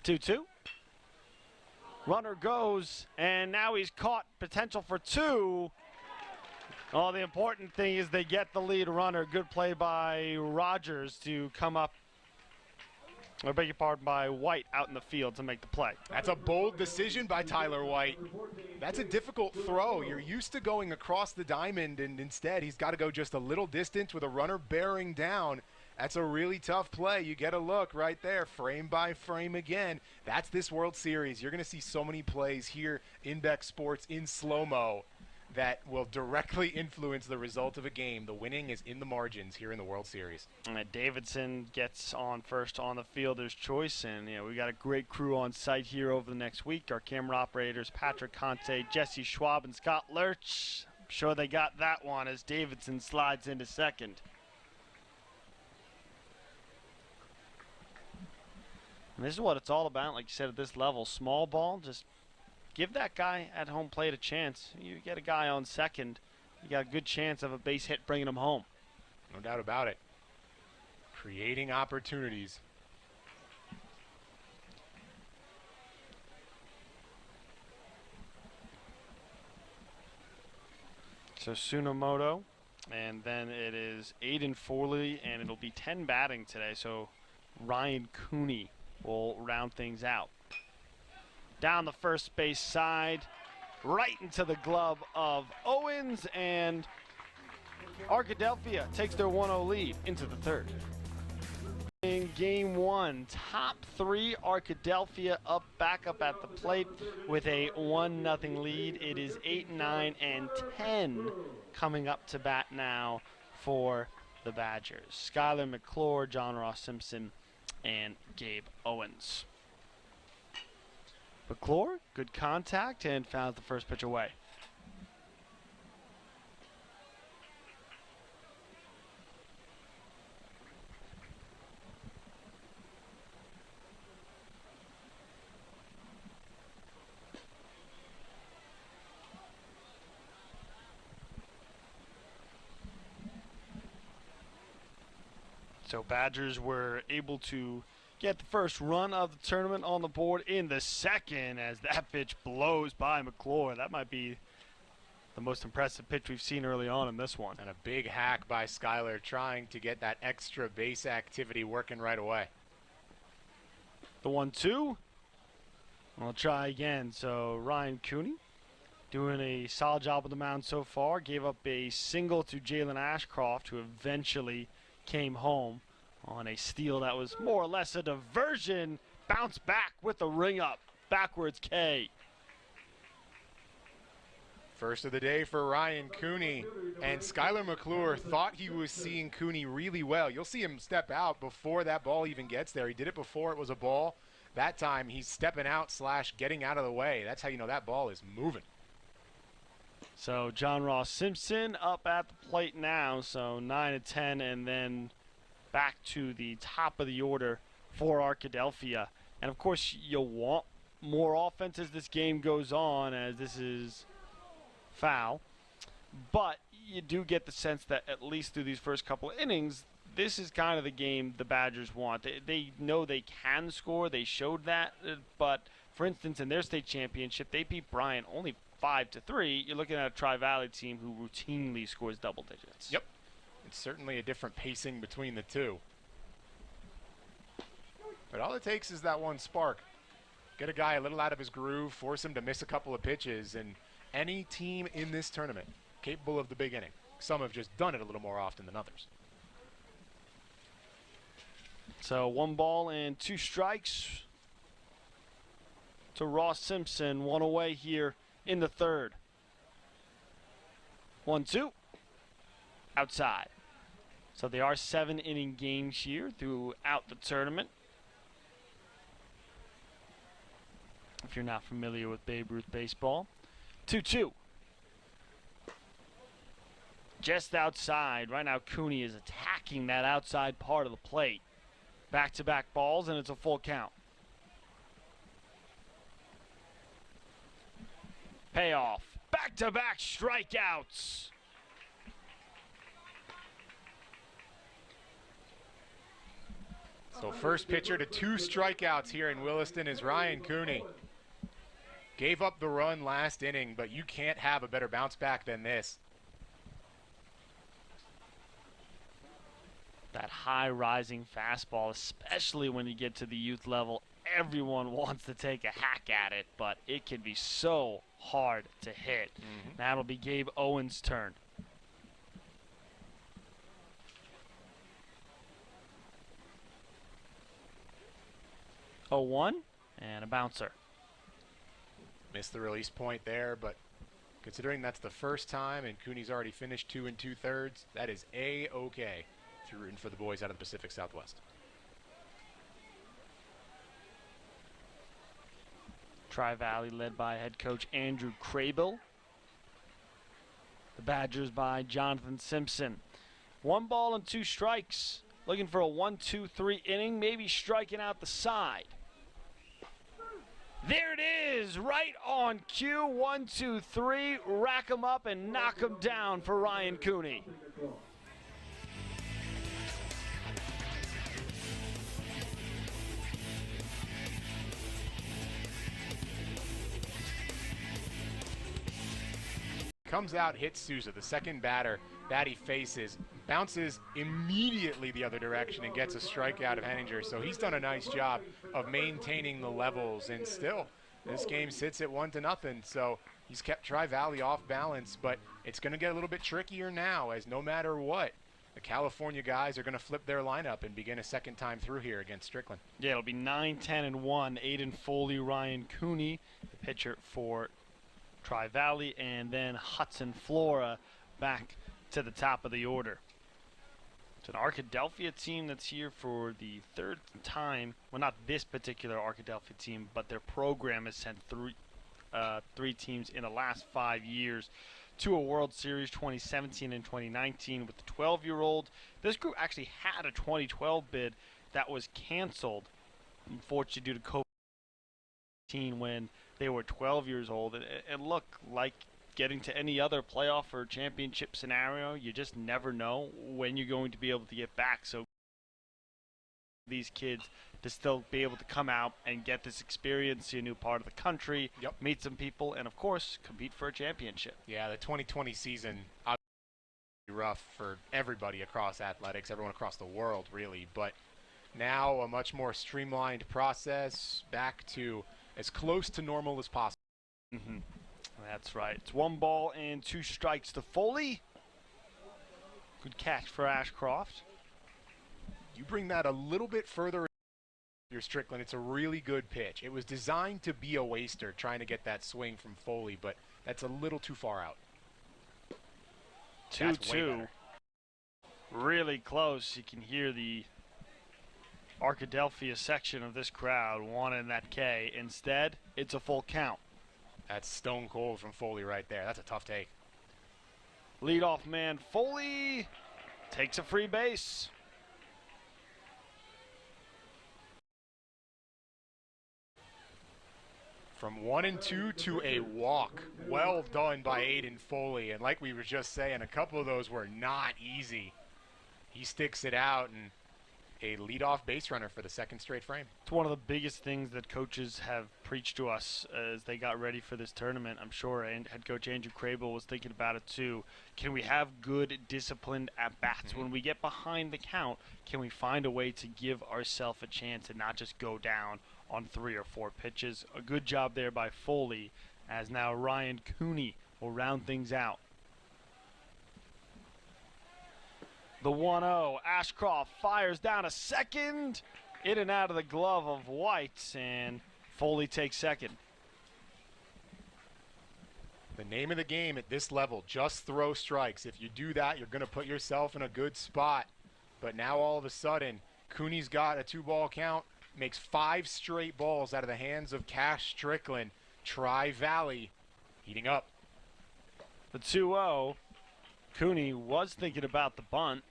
Two. Runner goes, and now he's caught. Potential for 2. Oh, the important thing is they get the lead runner. Good play by Rogers to come up. I beg your pardon, by White out in the field to make the play. That's a bold decision by Tyler White. That's a difficult throw. You're used to going across the diamond, and instead he's got to go just a little distance with a runner bearing down. That's a really tough play. You get a look right there, frame by frame again. That's this World Series. You're going to see so many plays here in Beck Sports in slow-mo that will directly influence the result of a game. The winning is in the margins here in the World Series. And Davidson gets on first on the fielder's choice, and we got a great crew on site here over the next week. Our camera operators, Patrick Conte, Jesse Schwab, and Scott Lurch. I'm sure they got that one as Davidson slides into second. And this is what it's all about, like you said, at this level. Small ball, just give that guy at home plate a chance. You get a guy on second, you got a good chance of a base hit bringing him home. No doubt about it. Creating opportunities. So Tsunomoto, and then it is Aiden Forley, and it'll be 10 batting today. So Ryan Cooney will round things out. Down the first base side, right into the glove of Owens, and Arkadelphia takes their 1-0 lead into the third. In game one, top three, Arkadelphia back up at the plate with a 1-0 lead. It is 8, 9, and 10 coming up to bat now for the Badgers. Skylar McClure, John Ross Simpson, and Gabe Owens. McClure, good contact, and fouls the first pitch away. So Badgers were able to get the first run of the tournament on the board in the second as that pitch blows by McClure. That might be the most impressive pitch we've seen early on in this one. And a big hack by Skylar trying to get that extra base activity working right away. The 1-2. I'll try again. So Ryan Cooney doing a solid job with the mound so far. Gave up a single to Jalen Ashcroft, who eventually came home on a steal that was more or less a diversion. Bounce back with the ring up. Backwards K. First of the day for Ryan Cooney. And Skylar McClure thought he was seeing Cooney really well. You'll see him step out before that ball even gets there. He did it before it was a ball. That time he's stepping out / getting out of the way. That's how you know that ball is moving. So John Ross Simpson up at the plate now. So 9 and 10, and then back to the top of the order for Arkadelphia. And of course, you'll want more offense as this game goes on, as this is foul. But you do get the sense that at least through these first couple of innings, this is kind of the game the Badgers want. They know they can score. They showed that. But for instance, in their state championship, they beat Bryant only 5-3. You're looking at a Tri-Valley team who routinely scores double digits. Yep. It's certainly a different pacing between the two. But all it takes is that one spark. Get a guy a little out of his groove, force him to miss a couple of pitches, and any team in this tournament capable of the big inning. Some have just done it a little more often than others. So 1 ball and 2 strikes to Ross Simpson. 1 away here in the third. 1-2. Outside. So they are 7-inning games here throughout the tournament. If you're not familiar with Babe Ruth baseball. 2-2. Just outside. Right now Cooney is attacking that outside part of the plate. Back-to-back balls, and it's a full count. Payoff. Back-to-back strikeouts. So first pitcher to 2 strikeouts here in Williston is Ryan Cooney. Gave up the run last inning, but you can't have a better bounce back than this. That high rising fastball, especially when you get to the youth level, everyone wants to take a hack at it, but it can be so hard to hit. That'll be Gabe Owens' turn. Oh, 1 and a bouncer. Missed the release point there, but Considering that's the first time and Cooney's already finished 2 2/3, that is A-okay if you're rooting for the boys out of the Pacific Southwest. Tri-Valley led by head coach Andrew Crable. The Badgers by Jonathan Simpson. 1 ball and 2 strikes. Looking for a 1-2-3 inning, maybe striking out the side. There it is, right on cue. 1, 2, 3. Rack 'em up and knock 'em down for Ryan Cooney. Comes out, hits Souza, the second batter that he faces, bounces immediately the other direction and gets a strikeout of Henninger. So he's done a nice job of maintaining the levels, and still this game sits at 1-0. So he's kept Tri-Valley off balance, but it's going to get a little bit trickier now, as no matter what, the California guys are going to flip their lineup and begin a second time through here against Strickland. Yeah, it'll be 9-10-1. Aiden Foley, Ryan Cooney, the pitcher for Tri-Valley, and then Hudson Flora back to the top of the order. It's an Arkadelphia team that's here for the 3rd time. Well, not this particular Arkadelphia team, but their program has sent three teams in the last 5 years to a World Series, 2017 and 2019 with the 12-year-old. This group actually had a 2012 bid that was canceled, unfortunately due to COVID-19, when they were 12 years old. And look, like getting to any other playoff or championship scenario, you just never know when you're going to be able to get back. So these kids to still be able to come out and get this experience, see a new part of the country, meet some people, and of course compete for a championship. Yeah, the 2020 season obviously rough for everybody across athletics, everyone across the world really, but now a much more streamlined process, back to as close to normal as possible. That's right. It's 1 ball and 2 strikes to Foley. Good catch for Ashcroft. You bring that a little bit further, your Strickland. It's a really good pitch. It was designed to be a waster, trying to get that swing from Foley, but that's a little too far out. 2-2. Really close. You can hear the Arkadelphia section of this crowd wanting that K. Instead, it's a full count. That's stone cold from Foley right there. That's a tough take. Leadoff man Foley takes a free base. From 1-2 to a walk. Well done by Aiden Foley. And like we were just saying, a couple of those were not easy. He sticks it out, and a leadoff base runner for the 2nd straight frame. It's one of the biggest things that coaches have preached to us as they got ready for this tournament. I'm sure and head coach Andrew Crable was thinking about it too. Can we have good, disciplined at-bats? When we get behind the count, can we find a way to give ourselves a chance and not just go down on 3 or 4 pitches? A good job there by Foley, as now Ryan Cooney will round things out. The 1-0, Ashcroft fires down a second, in and out of the glove of White, and Foley takes second. The name of the game at this level, just throw strikes. If you do that, you're going to put yourself in a good spot. But now all of a sudden, Cooney's got a 2-ball count, makes 5 straight balls out of the hands of Cash Strickland. Tri-Valley heating up. The 2-0, Cooney was thinking about the bunt.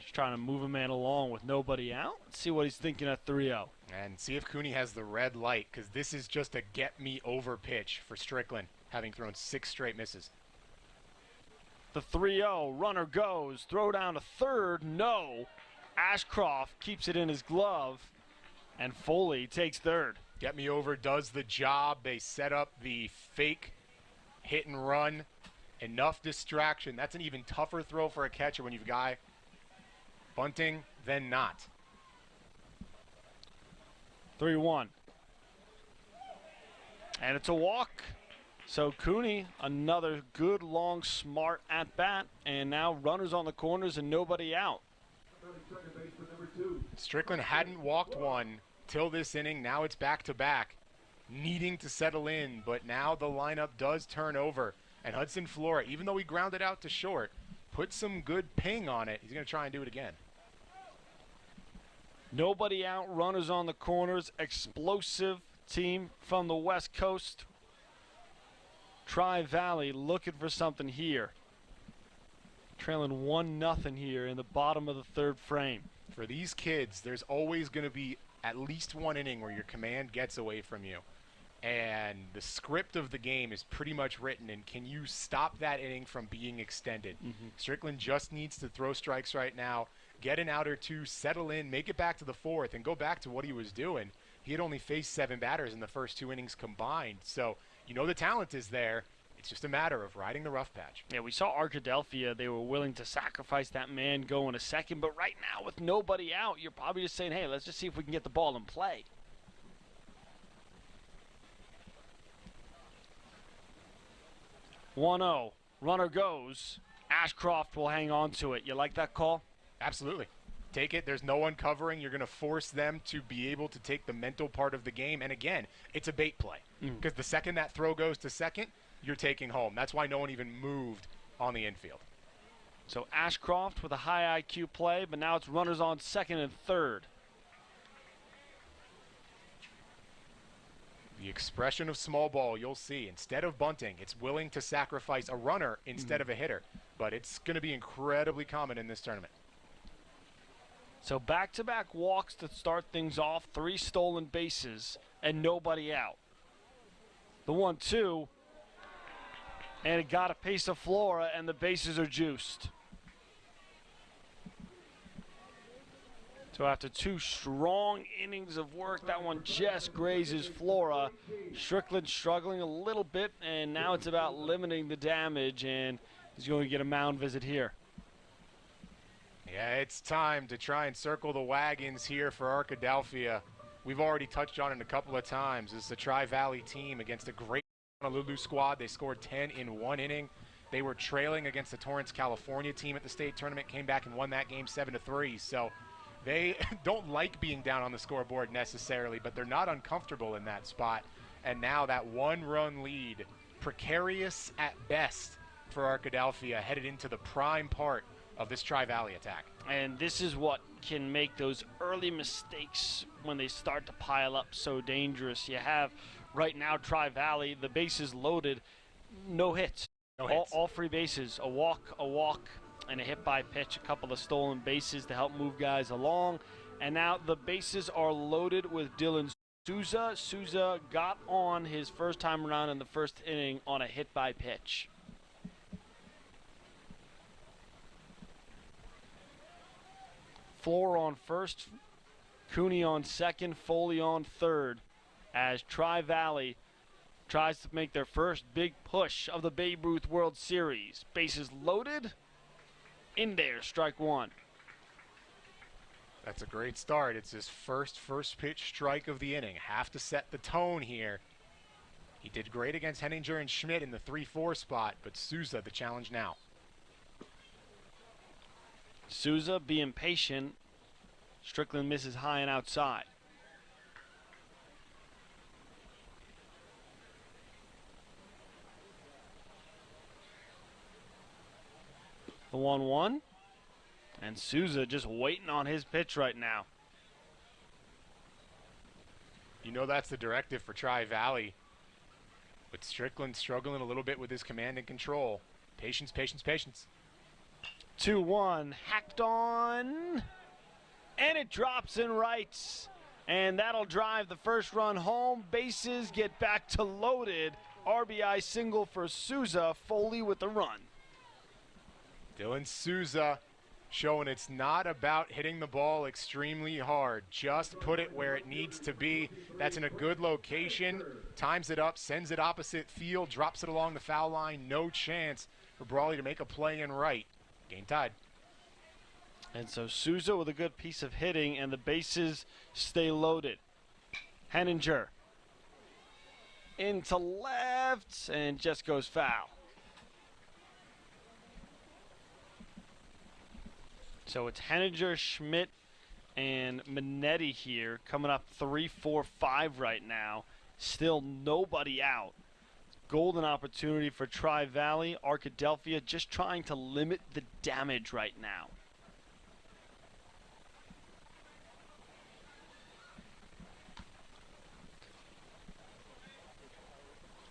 Just trying to move a man along with nobody out. Let's see what he's thinking at 3-0. And see if Cooney has the red light, because this is just a get-me-over pitch for Strickland, having thrown 6 straight misses. The 3-0, runner goes, throw down to third, no. Ashcroft keeps it in his glove, and Foley takes third. Get me over does the job. They set up the fake hit and run. Enough distraction. That's an even tougher throw for a catcher when you've got a guy bunting than not. 3-1. And it's a walk. So Cooney, another good, long, smart at-bat. And now runners on the corners and nobody out. Strickland hadn't walked one till this inning. Now it's back-to-back. Needing to settle in, but now the lineup does turn over. And Hudson Flora, even though he grounded out to short, put some good ping on it. He's going to try and do it again. Nobody out, runners on the corners, explosive team from the West Coast. Tri-Valley looking for something here. Trailing 1-0 here in the bottom of the third frame. For these kids, there's always going to be at least one inning where your command gets away from you. And the script of the game is pretty much written, and can you stop that inning from being extended? Strickland just needs to throw strikes right now, get an out or two, settle in, make it back to the fourth, and go back to what he was doing. He had only faced 7 batters in the first 2 innings combined, so you know the talent is there. It's just a matter of riding the rough patch. Yeah, we saw Arkadelphia. They were willing to sacrifice that man going a second, but right now with nobody out, you're probably just saying, hey, let's just see if we can get the ball in play. One-0, runner goes. Ashcroft will hang on to it. You like that call? Absolutely. Take it. There's no one covering. You're going to force them to be able to take the mental part of the game. And again, it's a bait play. Because the second that throw goes to second, you're taking home. That's why no one even moved on the infield. So Ashcroft with a high IQ play, but now it's runners on second and third. The expression of small ball, you'll see. Instead of bunting, it's willing to sacrifice a runner instead of a hitter. But it's going to be incredibly common in this tournament. So back-to-back walks to start things off, 3 stolen bases, and nobody out. The 1-2, and it got a pace of Flora, and the bases are juiced. So after 2 strong innings of work, that one just grazes Flora. Strickland struggling a little bit, and now it's about limiting the damage, and he's going to get a mound visit here. Yeah, it's time to try and circle the wagons here for Arkadelphia. We've already touched on it a couple of times. It's the Tri-Valley team against a great Honolulu squad. They scored 10 in 1 inning. They were trailing against the Torrance, California team at the state tournament, came back and won that game 7-3. So they don't like being down on the scoreboard necessarily, but they're not uncomfortable in that spot. And now that 1-run lead, precarious at best for Arkadelphia, headed into the prime part of this Tri-Valley attack. And this is what can make those early mistakes when they start to pile up so dangerous. You have right now Tri-Valley, the bases loaded, no hits. No hits. All 3 bases, a walk, and a hit by pitch, a couple of stolen bases to help move guys along. And now the bases are loaded with Dylan Souza. Souza got on his first time around in the first inning on a hit by pitch. Flora on first, Cooney on second, Foley on third, as Tri-Valley tries to make their first big push of the Babe Ruth World Series. Bases loaded, in there, strike 1. That's a great start. It's his first pitch strike of the inning. Have to set the tone here. He did great against Henninger and Schmidt in the 3-4 spot, but Souza the challenge now. Souza being patient. Strickland misses high and outside. The 1-1. And Souza just waiting on his pitch right now. You know that's the directive for Tri-Valley. But Strickland struggling a little bit with his command and control. Patience, patience, patience. 2-1, hacked on, and it drops in rights. And that'll drive the first run home. Bases get back to loaded. RBI single for Souza, Foley with the run. Dylan Souza showing it's not about hitting the ball extremely hard. Just put it where it needs to be. That's in a good location. Times it up, sends it opposite field, drops it along the foul line. No chance for Brawley to make a play in right. Game tied. And so Souza with a good piece of hitting, and the bases stay loaded. Henninger into left, and just goes foul. So it's Henninger, Schmidt, and Minetti here, coming up 3-4-5 right now. Still nobody out. golden opportunity for Tri-Valley. Arkadelphia just trying to limit the damage right now.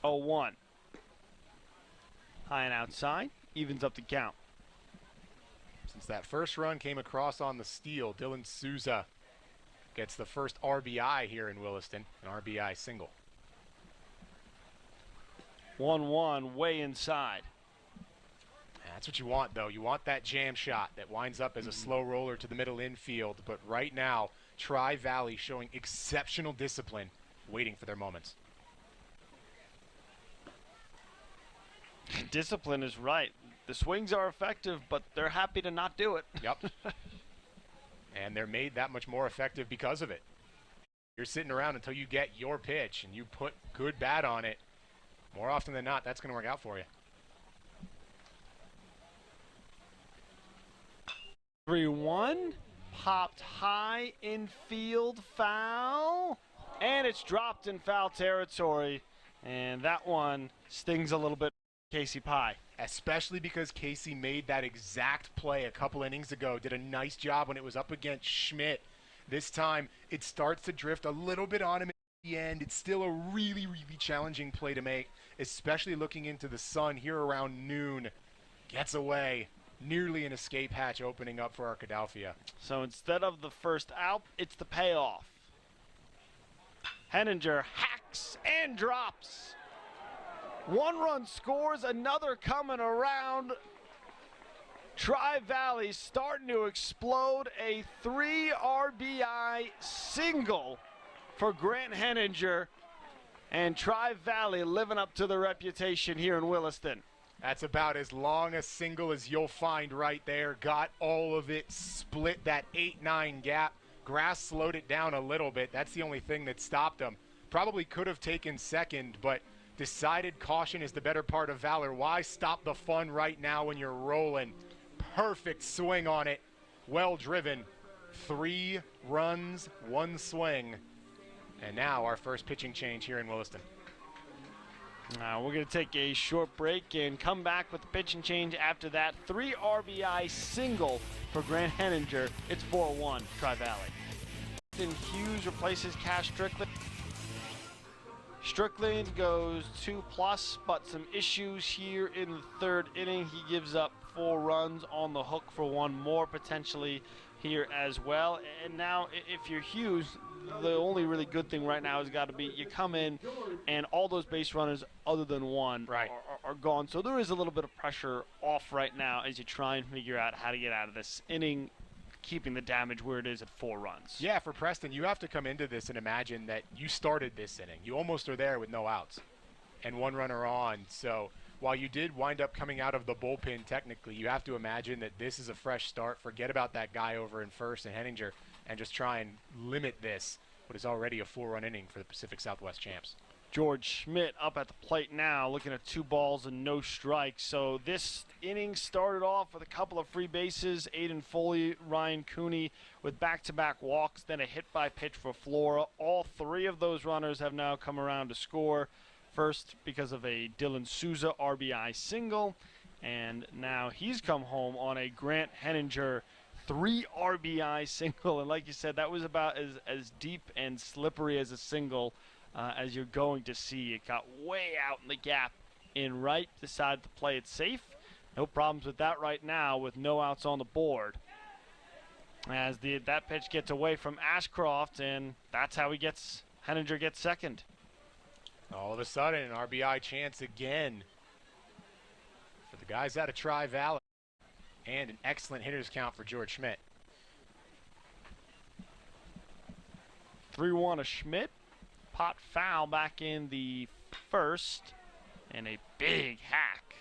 Oh, 1. High and outside, evens up the count. Since that first run came across on the steal, Dylan Souza gets the first RBI here in Williston, an RBI single. 1-1, way inside. That's what you want, though. You want that jam shot that winds up as a slow roller to the middle infield. But right now, Tri-Valley showing exceptional discipline, waiting for their moments. Discipline is right. The swings are effective, but they're happy to not do it. Yep. And they're made that much more effective because of it. You're sitting around until you get your pitch and you put good bat on it. More often than not, that's going to work out for you. 3-1, popped high infield, foul, and it's dropped in foul territory, and that one stings a little bit for Casey Pye. Especially because Casey made that exact play a couple innings ago, did a nice job when it was up against Schmidt. This time, it starts to drift a little bit on him at the end. It's still a really, really challenging play to make, especially looking into the sun here around noon. Gets away. Nearly an escape hatch opening up for Arkadelphia. So instead of the first out, it's the payoff. Henninger hacks and drops. 1 run scores, another coming around. Tri-Valley starting to explode. A 3 RBI single for Grant Henninger. And Tri-Valley living up to their reputation here in Williston. That's about as long a single as you'll find right there. Got all of it, split that 8-9 gap. Grass slowed it down a little bit. That's the only thing that stopped him. Probably could have taken second, but decided caution is the better part of valor. Why stop the fun right now when you're rolling? Perfect swing on it. Well driven. 3 runs, 1 swing. And now our first pitching change here in Williston. We're going to take a short break and come back with the pitch and change after that. 3 RBI single for Grant Henninger. It's 4-1 Tri-Valley. Hughes replaces Cash Strickland. Strickland goes 2+, but some issues here in the 3rd inning. He gives up 4 runs, on the hook for 1 more potentially here as well. And now if you're Hughes, the only really good thing right now has got to be you come in and all those base runners other than 1 are gone. So there is a little bit of pressure off right now as you try and figure out how to get out of this inning, keeping the damage where it is at 4 runs. Yeah, for Preston, you have to come into this and imagine that you started this inning. You almost are there with no outs and 1 runner on. So while you did wind up coming out of the bullpen technically, you have to imagine that this is a fresh start. Forget about that guy over in first and Henninger, and just try and limit this, what is already a 4-run inning for the Pacific Southwest champs. George Schmidt up at the plate now, looking at 2 balls and no strikes. So this inning started off with a couple of free bases. Aiden Foley, Ryan Cooney with back-to-back walks, then a hit by pitch for Flora. All 3 of those runners have now come around to score. First because of a Dylan Souza RBI single, and now he's come home on a Grant Henninger 3 RBI single. And like you said, that was about as deep and slippery as a single as you're going to see. It got way out in the gap in right, decided to play it safe. No problems with that right now with no outs on the board. As that pitch gets away from Ashcroft, and that's how Henninger gets second. All of a sudden, an RBI chance again for the guys out of Tri-Valley. And an excellent hitter's count for George Schmidt. 3-1 to Schmidt. Pot foul back in the 1st. And a big hack.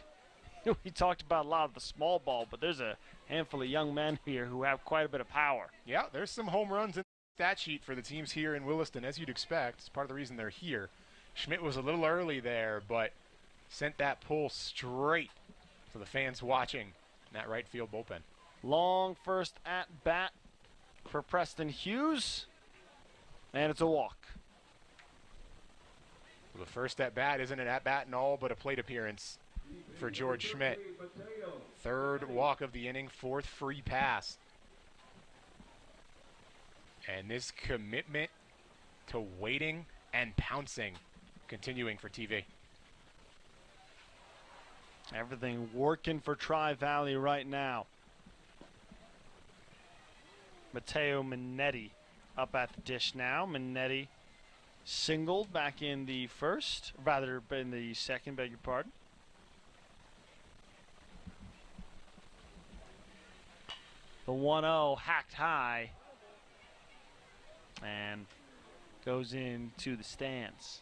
We talked about a lot of the small ball, but there's a handful of young men here who have quite a bit of power. Yeah, there's some home runs in the stat sheet for the teams here in Williston, as you'd expect. It's part of the reason they're here. Schmidt was a little early there, but sent that pull straight to the fans watching in that right field bullpen. Long first at bat for Preston Hughes, and it's a walk. Well, the first at-bat isn't an at-bat and all, but a plate appearance for George Schmidt. Third walk of the inning, fourth free pass. And this commitment to waiting and pouncing continuing for TV. Everything working for Tri-Valley right now. Matteo Minetti up at the dish now. Minetti singled back in the first, rather in the second, beg your pardon. The 1-0 hacked high and goes into the stands.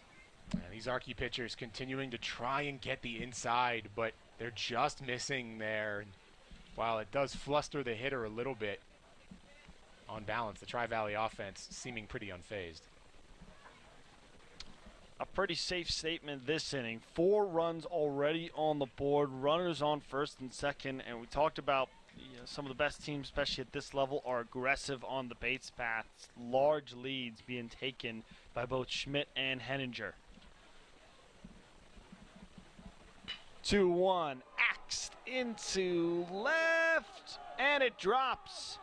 And these Archie pitchers continuing to try and get the inside, but they're just missing there. And while it does fluster the hitter a little bit, on balance, the Tri-Valley offense seeming pretty unfazed. A pretty safe statement this inning. 4 runs already on the board, runners on first and second, and we talked about some of the best teams, especially at this level, are aggressive on the base paths. Large leads being taken by both Schmidt and Henninger. 2-1, axed into left, and it drops.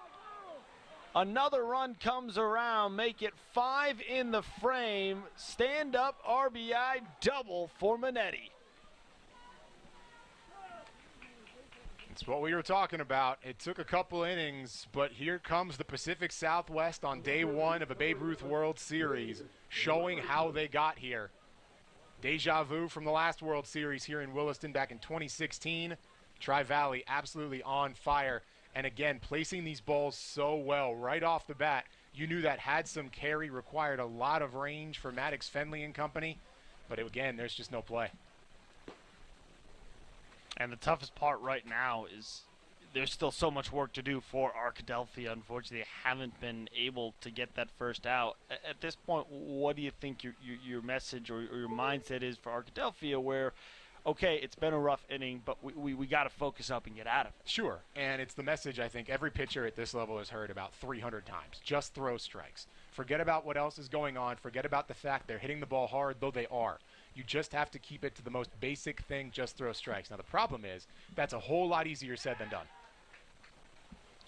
Another run comes around, make it 5 in the frame. Stand up RBI double for Minetti. It's what we were talking about. It took a couple innings, but here comes the Pacific Southwest on day 1 of a Babe Ruth World Series, showing how they got here. Deja vu from the last World Series here in Williston back in 2016. Tri-Valley absolutely on fire. And again, placing these balls so well right off the bat, you knew that had some carry, required a lot of range for Maddox Fenley and company. But again, there's just no play. And the toughest part right now is there's still so much work to do for Arkadelphia. Unfortunately, they haven't been able to get that first out. At this point, what do you think your message or your mindset is for Arkadelphia, where, okay, it's been a rough inning, but we got to focus up and get out of it? Sure, and it's the message I think every pitcher at this level has heard about 300 times. Just throw strikes. Forget about what else is going on. Forget about the fact they're hitting the ball hard, though they are. You just have to keep it to the most basic thing, just throw strikes. Now, the problem is that's a whole lot easier said than done.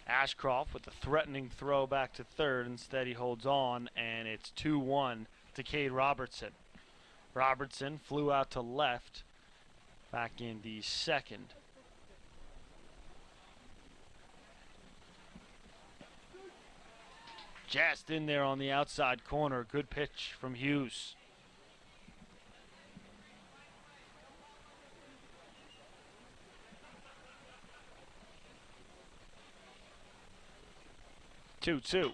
Ashcroft with a threatening throw back to third. Instead, he holds on, and it's 2-1 to Cade Robertson. Robertson flew out to left back in the second. Just in there on the outside corner. Good pitch from Hughes. Two.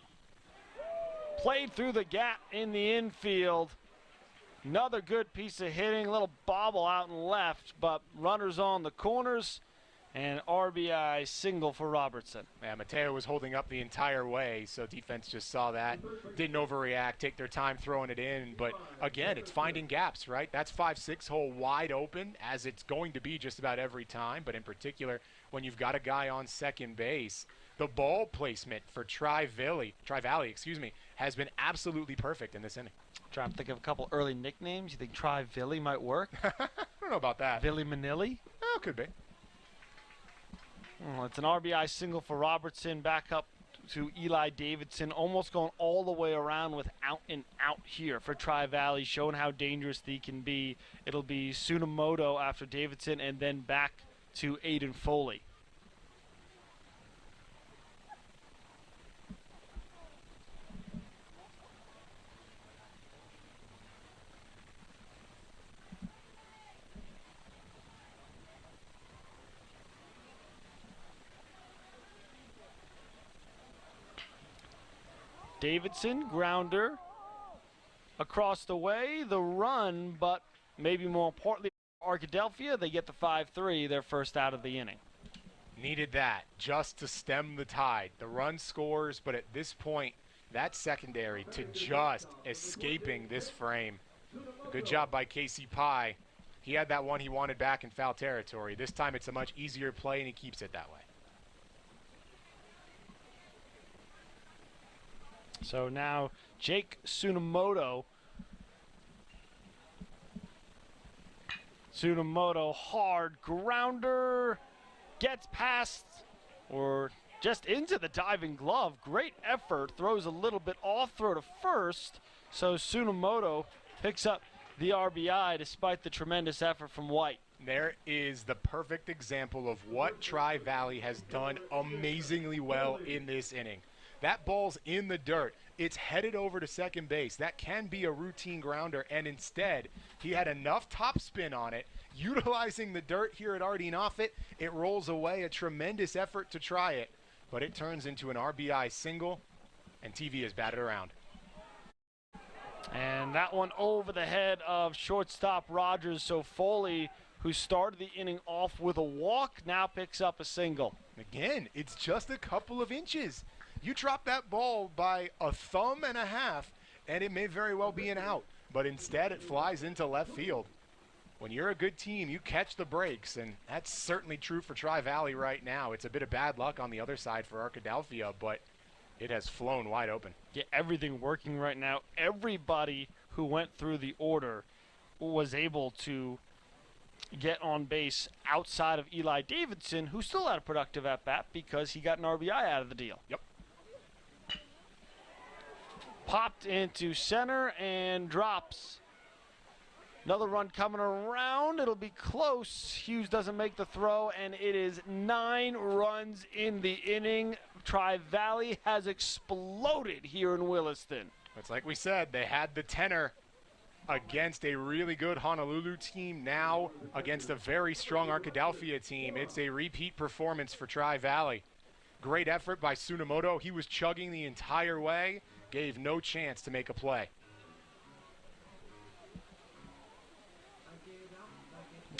Played through the gap in the infield. Another good piece of hitting. A little bobble out and left, but runners on the corners. And RBI single for Robertson. Yeah, Mateo was holding up the entire way, so defense just saw that. Didn't overreact, take their time throwing it in. But, again, it's finding gaps, right? That's 5-6 hole wide open, as it's going to be just about every time. But in particular, when you've got a guy on second base, the ball placement for Tri-Valley, has been absolutely perfect in this inning. Trying to think of a couple early nicknames. You think Tri-Villi might work? I don't know about that. Villi Manilli? Oh, could be. Well, it's an RBI single for Robertson. Back up to Eli Davidson. Almost going all the way around with out and out here for Tri-Valley, showing how dangerous they can be. It'll be Tsunemoto after Davidson, and then back to Aiden Foley. Davidson, grounder across the way, the run, but maybe more importantly, Arkadelphia, they get the 5-3, their first out of the inning. Needed that just to stem the tide. The run scores, but at this point, that secondary to just escaping this frame. Good job by Casey Pye. He had that one he wanted back in foul territory. This time it's a much easier play, and he keeps it that way. So now Jake Tsunemoto Tsunomoto, hard grounder, gets past or just into the diving glove. Great effort, throws a little bit off, throw to first. So Tsunomoto picks up the RBI despite the tremendous effort from White. There is the perfect example of what Tri-Valley has done amazingly well in this inning. That ball's in the dirt. It's headed over to second base. That can be a routine grounder, and instead, he had enough topspin on it, utilizing the dirt here at Artie Noffit. It rolls away, a tremendous effort to try it, but it turns into an RBI single, and TV is batted around. And that one over the head of shortstop Rogers. So Foley, who started the inning off with a walk, now picks up a single. Again, it's just a couple of inches. You drop that ball by a thumb and a half, and it may very well be an out. But instead, it flies into left field. When you're a good team, you catch the breaks, and that's certainly true for Tri-Valley right now. It's a bit of bad luck on the other side for Arkadelphia, but it has flown wide open. Yeah, everything working right now. Everybody who went through the order was able to get on base outside of Eli Davidson, who still had a productive at-bat because he got an RBI out of the deal. Yep. Popped into center and drops. Another run coming around. It'll be close. Hughes doesn't make the throw, and it is 9 runs in the inning. Tri-Valley has exploded here in Williston. It's like we said, they had the tenor against a really good Honolulu team, now against a very strong Arkadelphia team. It's a repeat performance for Tri-Valley. Great effort by Tsunomoto. He was chugging the entire way, gave no chance to make a play.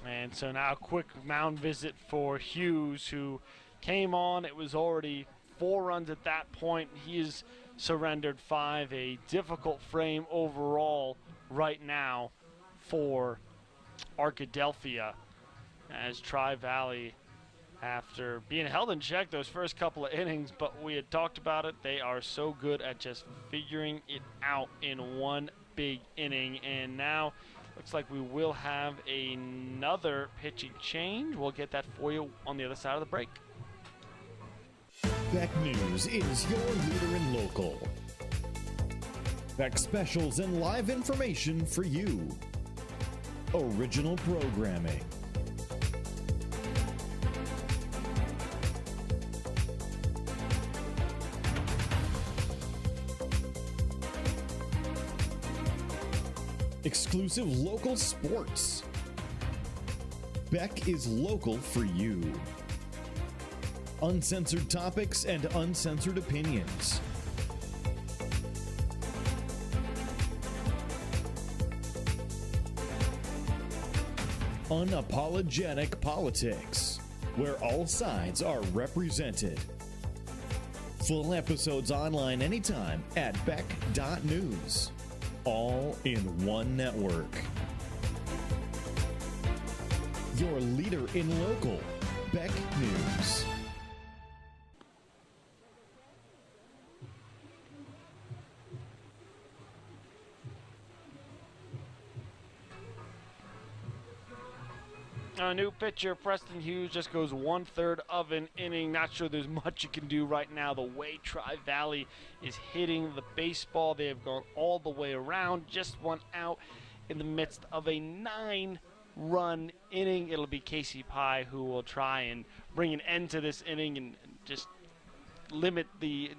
And so now a quick mound visit for Hughes, who came on. It was already 4 runs at that point. He has surrendered 5. A difficult frame overall right now for Arkadelphia, as Tri-Valley, after being held in check those first couple of innings, but we had talked about it, they are so good at just figuring it out in one big inning. And now looks like we will have another pitching change. We'll get that for you on the other side of the break. Beck News is your leader in local. Beck specials and live information for you. Original programming. Exclusive local sports. Beck is local for you. Uncensored topics and uncensored opinions. Unapologetic politics, where all sides are represented. Full episodes online anytime at beck.news. All in one network. Your leader in local, Beck News. A new pitcher, Preston Hughes, just goes 1/3 of an inning. Not sure there's much you can do right now. The way Tri-Valley is hitting the baseball, they have gone all the way around. Just one out in the midst of a 9-run inning. It'll be Casey Pye who will try and bring an end to this inning and just limit the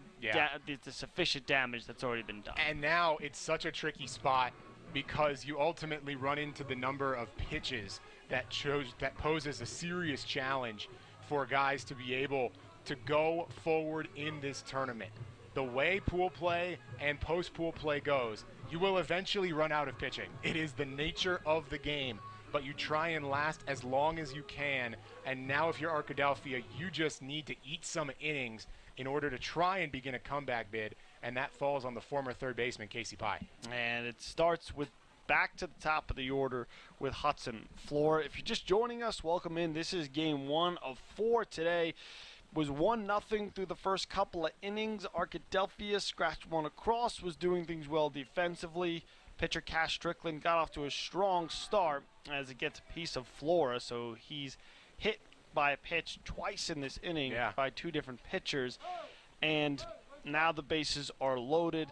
sufficient damage that's already been done. And now it's such a tricky spot because you ultimately run into the number of pitches that poses a serious challenge for guys to be able to go forward in this tournament. The way pool play and post-pool play goes, you will eventually run out of pitching. It is the nature of the game, but you try and last as long as you can. And now if you're Arkadelphia, you just need to eat some innings in order to try and begin a comeback bid, and that falls on the former third baseman, Casey Pye. And it starts with back to the top of the order with Hudson Flora. If you're just joining us, welcome in. This is game 1 of 4 today. Was 1-0 through the first couple of innings. Arkadelphia scratched one across, was doing things well defensively. Pitcher Cash Strickland got off to a strong start, as it gets a piece of Flora. So he's hit by a pitch twice in this inning by two different pitchers. And now the bases are loaded.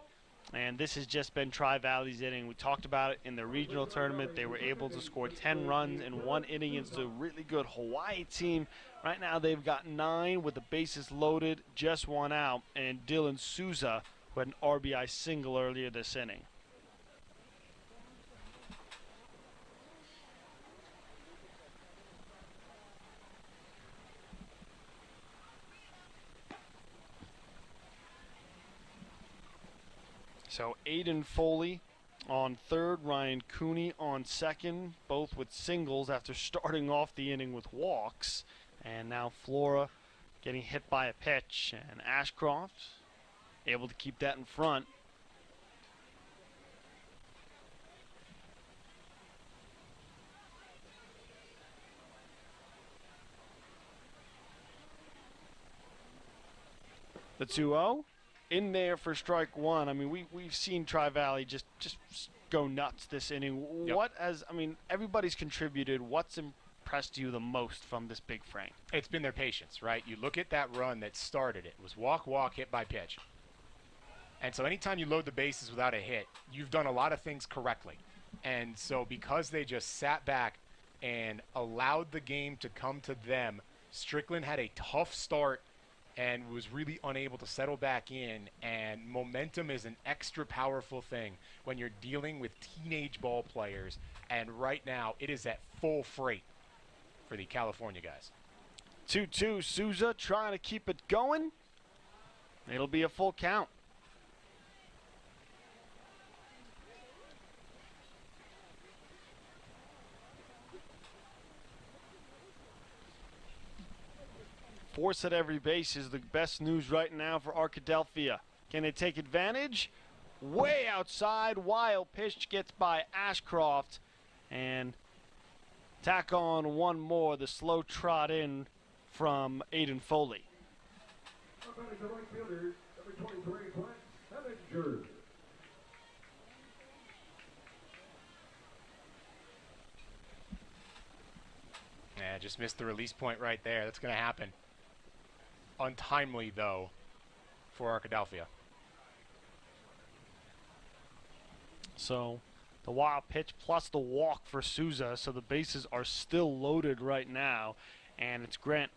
And this has just been Tri-Valley's inning. We talked about it in the regional tournament. They were able to score 10 runs in one inning against a really good Hawaii team. Right now they've got 9 with the bases loaded, just one out. And Dylan Souza, who had an RBI single earlier this inning. So Aiden Foley on third, Ryan Cooney on second, both with singles after starting off the inning with walks. And now Flora getting hit by a pitch, and Ashcroft able to keep that in front. The 2-0. In there for strike one. I mean, we've seen Tri-Valley just go nuts this inning. Yep. Everybody's contributed. What's impressed you the most from this big frame? It's been their patience, right? You look at that run that started it. It was walk, hit by pitch. And so anytime you load the bases without a hit, you've done a lot of things correctly. And so because they just sat back and allowed the game to come to them, Strickland had a tough start and was really unable to settle back in. And momentum is an extra powerful thing when you're dealing with teenage ball players. And right now, it is at full freight for the California guys. 2-2, Souza trying to keep it going. It'll be a full count. Force at every base is the best news right now for Arkadelphia. Can they take advantage? Way outside, wild pitch gets by Ashcroft, and tack on one more, the slow trot in from Aiden Foley. Yeah, just missed the release point right there. That's going to happen. Untimely, though, for Arkadelphia. So the wild pitch plus the walk for Souza, so the bases are still loaded right now. And it's Grant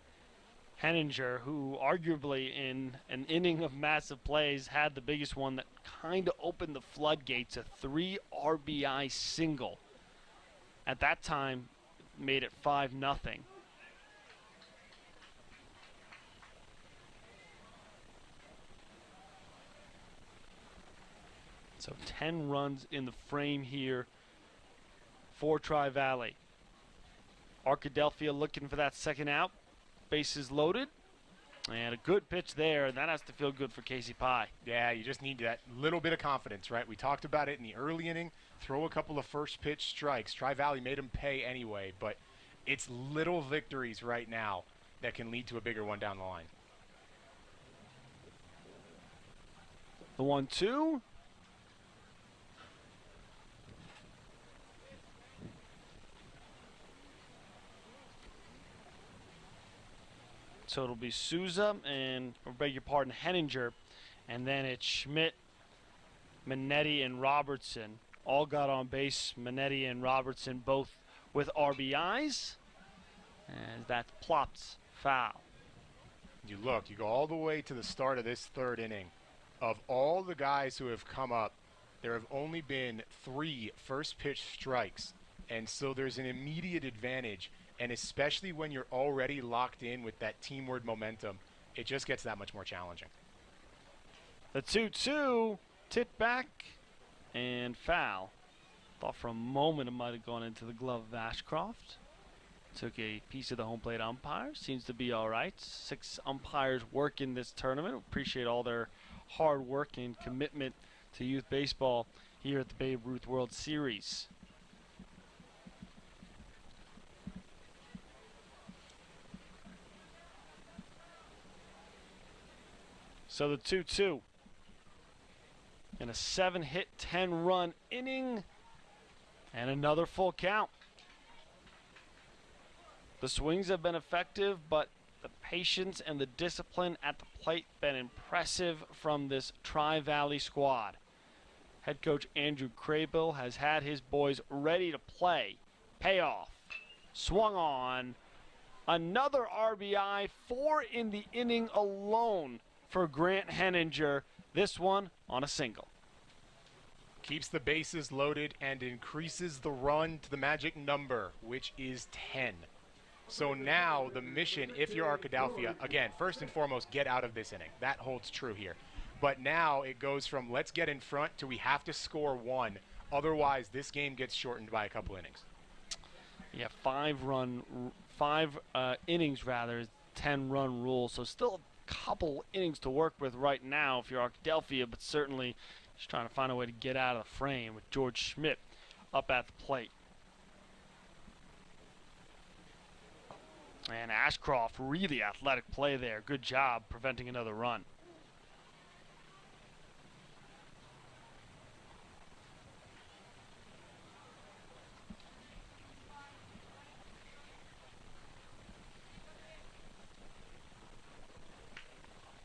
Henninger, who arguably in an inning of massive plays had the biggest one that kind of opened the floodgates, a 3 RBI single. At that time, made it 5-0. So 10 runs in the frame here for Tri-Valley. Arkadelphia looking for that second out. Bases loaded. And a good pitch there, and that has to feel good for Casey Pye. Yeah, you just need that little bit of confidence, right? We talked about it in the early inning. Throw a couple of first pitch strikes. Tri-Valley made them pay anyway, but it's little victories right now that can lead to a bigger one down the line. The 1-2. So it'll be Souza and, or beg your pardon, Henninger. And then it's Schmidt, Minetti, and Robertson. All got on base. Minetti and Robertson both with RBIs. And that's plopped foul. You go all the way to the start of this third inning. Of all the guys who have come up, there have only been 3 first pitch strikes. And so there's an immediate advantage. And especially when you're already locked in with that teamward momentum, it just gets that much more challenging. The 2-2, tit back, and foul. Thought for a moment it might have gone into the glove of Ashcroft. Took a piece of the home plate umpire. Seems to be all right. 6 umpires work in this tournament. Appreciate all their hard work and commitment to youth baseball here at the Babe Ruth World Series. So the 2-2 in a 7-hit, 10-run inning and another full count. The swings have been effective, but the patience and the discipline at the plate been impressive from this Tri-Valley squad. Head coach Andrew Craybill has had his boys ready to play. Payoff. Swung on. Another RBI, 4 in the inning alone for Grant Henninger. This one on a single. Keeps the bases loaded and increases the run to the magic number, which is 10. So now the mission, if you're Arkadelphia, again, first and foremost, get out of this inning. That holds true here. But now it goes from let's get in front to we have to score 1. Otherwise, this game gets shortened by a couple innings. Yeah, 5 innings rather, 10-run rule. So still a couple innings to work with right now if you're Arkadelphia, but certainly just trying to find a way to get out of the frame with George Schmidt up at the plate. And Ashcroft, really athletic play there. Good job preventing another run.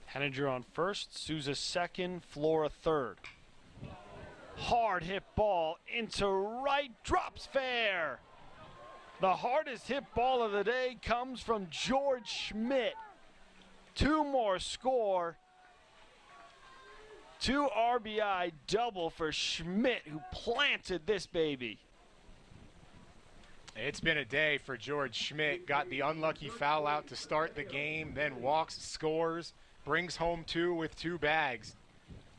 Henninger on first, Souza second, Flora third. Hard hit ball into right, drops fair. The hardest hit ball of the day comes from George Schmidt. 2 more score. 2 RBI double for Schmidt, who planted this baby. It's been a day for George Schmidt. Got the unlucky foul out to start the game, then walks, scores, brings home 2 with 2 bags.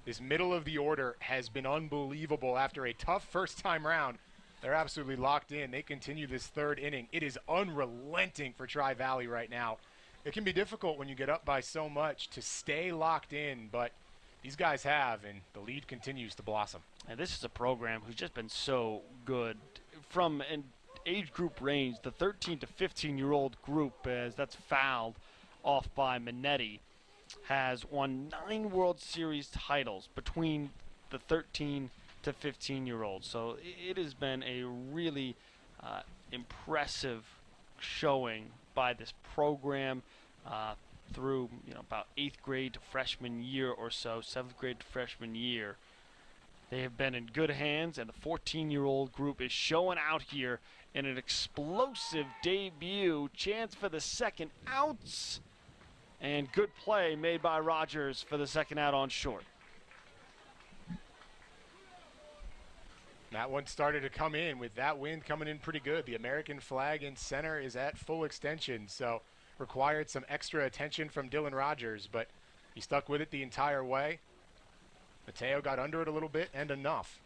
This middle of the order has been unbelievable after a tough first time round. They're absolutely locked in. They continue this 3rd inning. It is unrelenting for Tri-Valley right now. It can be difficult when you get up by so much to stay locked in, but these guys have, and the lead continues to blossom. And this is a program who's just been so good. From an age group range, the 13 to 15-year-old group, as that's fouled off by Minetti, has won 9 World Series titles between the 13 to 15-year-olds. So it has been a really impressive showing by this program through about 8th grade to freshman year or so, 7th grade to freshman year. They have been in good hands, and the 14-year-old group is showing out here in an explosive debut. Chance for the second outs, and good play made by Rogers for the second out on short. That one started to come in with that wind coming in pretty good. The American flag in center is at full extension, so required some extra attention from Dylan Rogers, but he stuck with it the entire way. Mateo got under it a little bit and enough.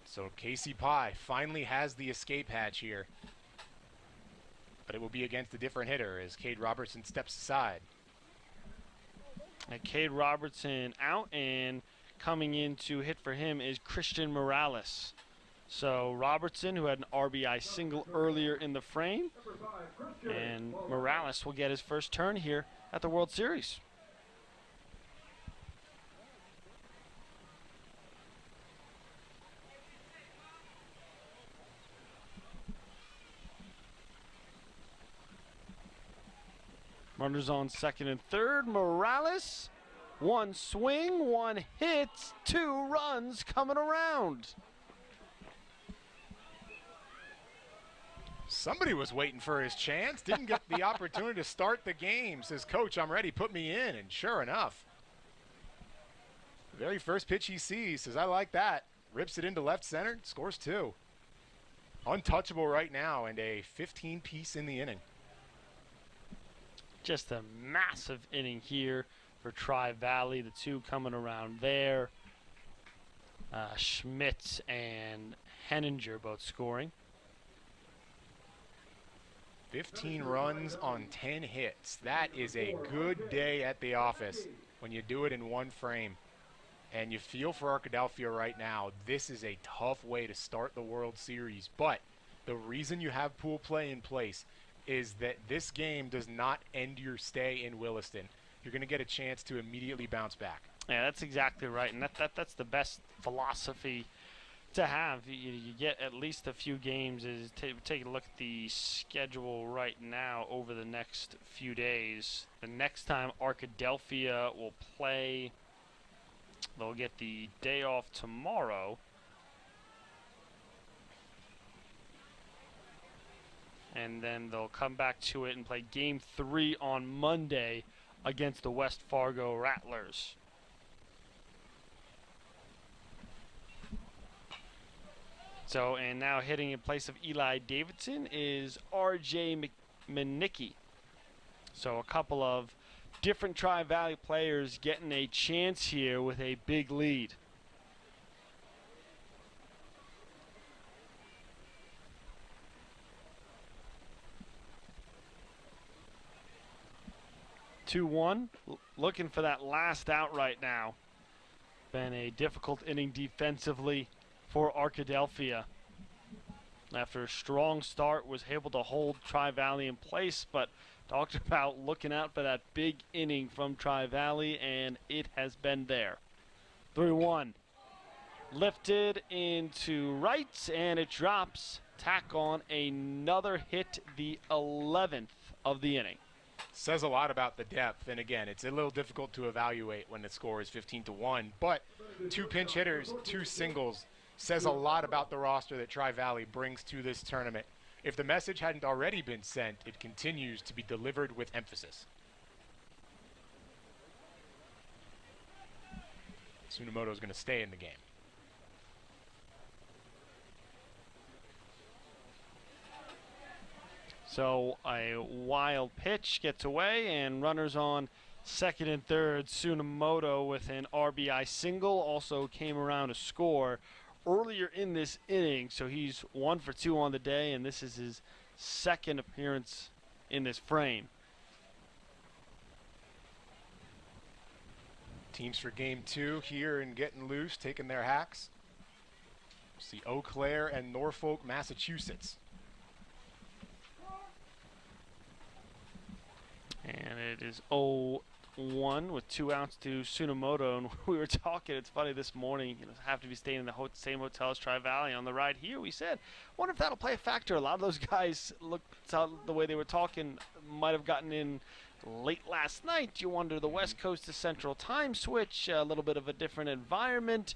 So Casey Pye finally has the escape hatch here, but it will be against a different hitter as Cade Robertson steps aside. And Cade Robertson out, and coming in to hit for him is Christian Morales. So Robertson, who had an RBI single earlier in the frame, and Morales will get his first turn here at the World Series. Runners on second and third. Morales, 1 swing, 1 hit, 2 runs coming around. Somebody was waiting for his chance. Didn't get the opportunity to start the game. Says, "Coach, I'm ready. Put me in." And sure enough, the very first pitch he sees says, "I like that." Rips it into left center. Scores 2. Untouchable right now, and a 15-piece in the inning. Just a massive inning here for Tri-Valley. The 2 coming around there. Schmidt and Henninger both scoring. 15 runs on 10 hits. That is a good day at the office when you do it in one frame. And you feel for Arkadelphia right now, this is a tough way to start the World Series. But the reason you have pool play in place is that this game does not end your stay in Williston. You're going to get a chance to immediately bounce back. Yeah, that's exactly right. And that's the best philosophy to have. You get at least a few games. Take a look at the schedule right now over the next few days. The next time Arkadelphia will play, they'll get the day off tomorrow. And then they'll come back to it and play Game 3 on Monday against the West Fargo Rattlers. So, and now hitting in place of Eli Davidson is R.J. Manicki. So a couple of different Tri-Valley players getting a chance here with a big lead. Looking for that last out right now. Been a difficult inning defensively for Arkadelphia. After a strong start, was able to hold Tri-Valley in place, but talked about looking out for that big inning from Tri-Valley, and it has been there. 3-1. Lifted into right, and it drops. Tack on another hit, the 11th of the inning. Says a lot about the depth, and again, it's a little difficult to evaluate when the score is 15-1, but 2 pinch hitters, 2 singles, says a lot about the roster that Tri-Valley brings to this tournament. If the message hadn't already been sent, it continues to be delivered with emphasis. Tsunomoto is going to stay in the game. So a wild pitch gets away, and runners on second and third. Tsunomoto with an RBI single also came around to score earlier in this inning, so he's 1 for 2 on the day, and this is his second appearance in this frame. Teams for game 2 here and getting loose, taking their hacks. See Eau Claire and Norfolk, Massachusetts. And it is 0-1 with 2 outs to Tsunomoto. And we were talking, it's funny, this morning, have to be staying in the same hotel as Tri-Valley. On the ride here, we said, wonder if that'll play a factor. A lot of those guys, looked out the way they were talking, might have gotten in late last night. You wonder, the West Coast to Central time switch, a little bit of a different environment.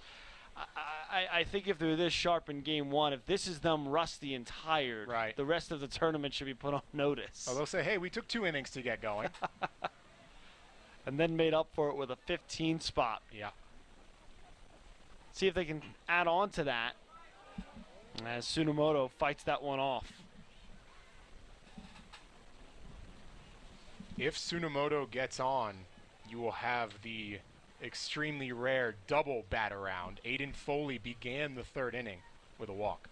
I think if they're this sharp in game 1, if this is them rusty and tired, right, the rest of the tournament should be put on notice. Oh, they'll say, hey, we took 2 innings to get going. And then made up for it with a 15 spot. Yeah. See if they can add on to that as Tsunomoto fights that one off. If Tsunomoto gets on, you will have the extremely rare double bat around. Aiden Foley began the 3rd inning with a walk.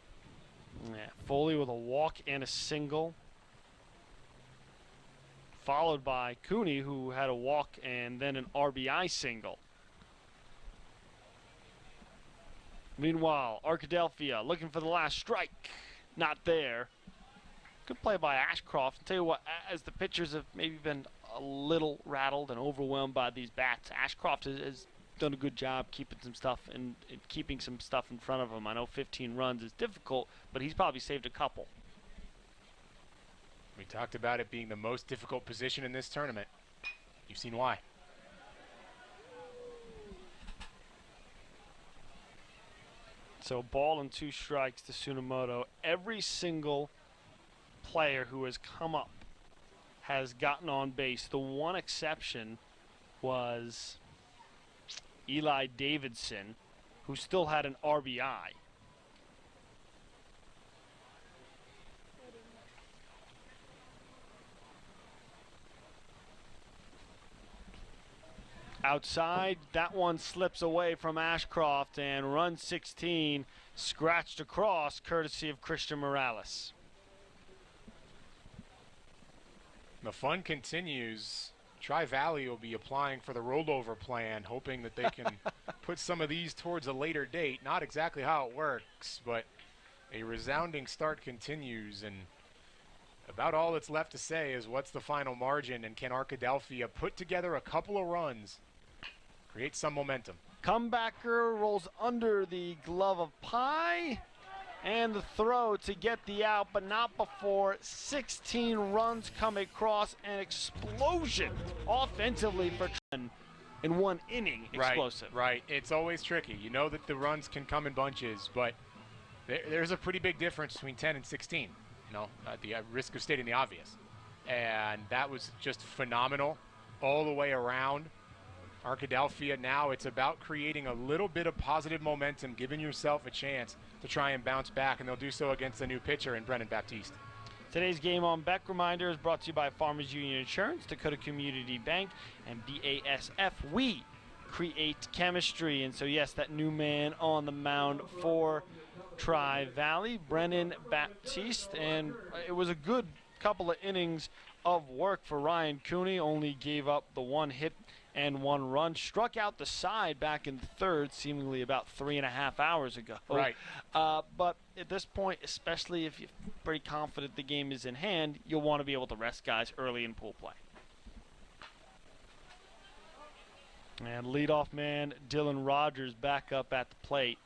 Yeah, Foley with a walk and a single, followed by Cooney, who had a walk and then an RBI single. Meanwhile, Arkadelphia looking for the last strike. Not there. Good play by Ashcroft. I'll tell you what, as the pitchers have maybe been a little rattled and overwhelmed by these bats, Ashcroft has done a good job keeping some stuff and keeping some stuff in front of him. I know 15 runs is difficult, but he's probably saved a couple. We talked about it being the most difficult position in this tournament. You've seen why. So ball and 2 strikes to Tsunomoto. Every single player who has come up has gotten on base. The one exception was Eli Davidson, who still had an RBI. Outside, that one slips away from Ashcroft, and run 16 scratched across, courtesy of Christian Morales. The fun continues. Tri-Valley will be applying for the rollover plan, hoping that they can put some of these towards a later date. Not exactly how it works, but a resounding start continues, and about all that's left to say is what's the final margin, and can Arkadelphia put together a couple of runs Create some momentum. Comebacker rolls under the glove of Pye. And the throw to get the out, but not before 16 runs come across. An explosion offensively for Trent in 1 inning. Explosive. Right. It's always tricky. You know that the runs can come in bunches, but there's a pretty big difference between 10 and 16, at the risk of stating the obvious. And that was just phenomenal all the way around. Arkadelphia now, it's about creating a little bit of positive momentum, giving yourself a chance to try and bounce back, and they'll do so against the new pitcher in Brennan Baptiste. Today's Game on Beck reminder is brought to you by Farmers Union Insurance, Dakota Community Bank, and BASF. We create chemistry. And so, yes, that new man on the mound for Tri-Valley, Brennan Baptiste. And it was a good couple of innings of work for Ryan Cooney. Only gave up the 1 hit and 1 run. Struck out the side back in the 3rd, seemingly about 3.5 hours ago. Right. But at this point, especially if you're pretty confident the game is in hand, you'll want to be able to rest guys early in pool play. And leadoff man Dylan Rogers back up at the plate,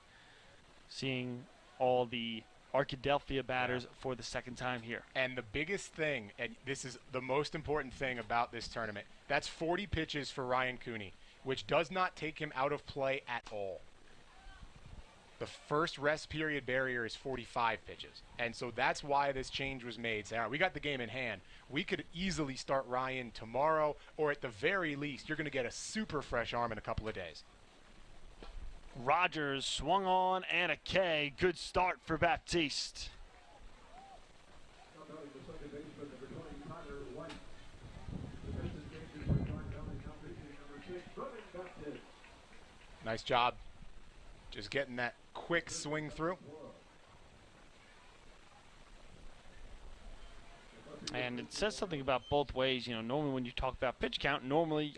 seeing all the Arkadelphia batters for the 2nd time here. And the biggest thing, and this is the most important thing about this tournament, that's 40 pitches for Ryan Cooney, which does not take him out of play at all. The first rest period barrier is 45 pitches. And so that's why this change was made. Say, all right, we got the game in hand. We could easily start Ryan tomorrow, or at the very least, you're going to get a super fresh arm in a couple of days. Rogers swung on and a K. Good start for Baptiste. Nice job. Just getting that quick swing through. And it says something about both ways. Normally when you talk about pitch count,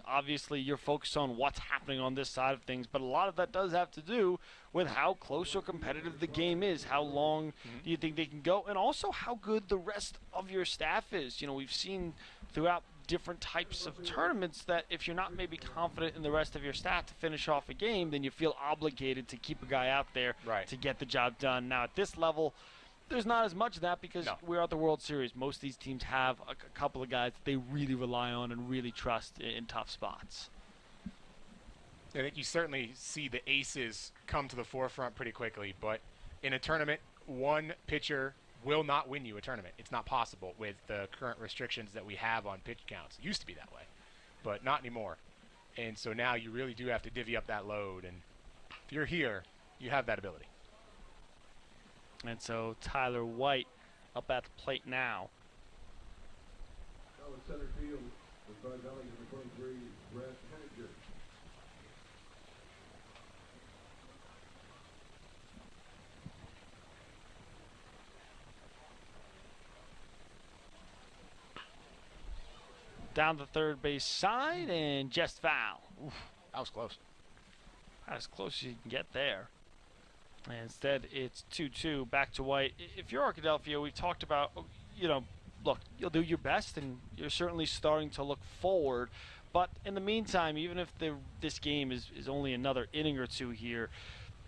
obviously, you're focused on what's happening on this side of things. But a lot of that does have to do with how close or competitive the game is. How long do you think they can go? And also how good the rest of your staff is. We've seen throughout different types of tournaments that if you're not maybe confident in the rest of your staff to finish off a game, then you feel obligated to keep a guy out there to get the job done. Now, at this level, there's not as much of that because we're at the World Series. Most of these teams have a couple of guys that they really rely on and really trust in tough spots. I think you certainly see the aces come to the forefront pretty quickly, but in a tournament, one pitcher will not win you a tournament. It's not possible with the current restrictions that we have on pitch counts. It used to be that way, but not anymore. And so now you really do have to divvy up that load, and if you're here, you have that ability. And so Tyler White up at the plate now. Center field with Tri-Valley number 23, Brett Henninger. Down the third base side and just foul. Oof, that was close. As close as you can get there. And instead, it's 2-2 back to White. If you're Arkadelphia, we've talked about, look, you'll do your best, and you're certainly starting to look forward. But in the meantime, even if this game is only another inning or two here,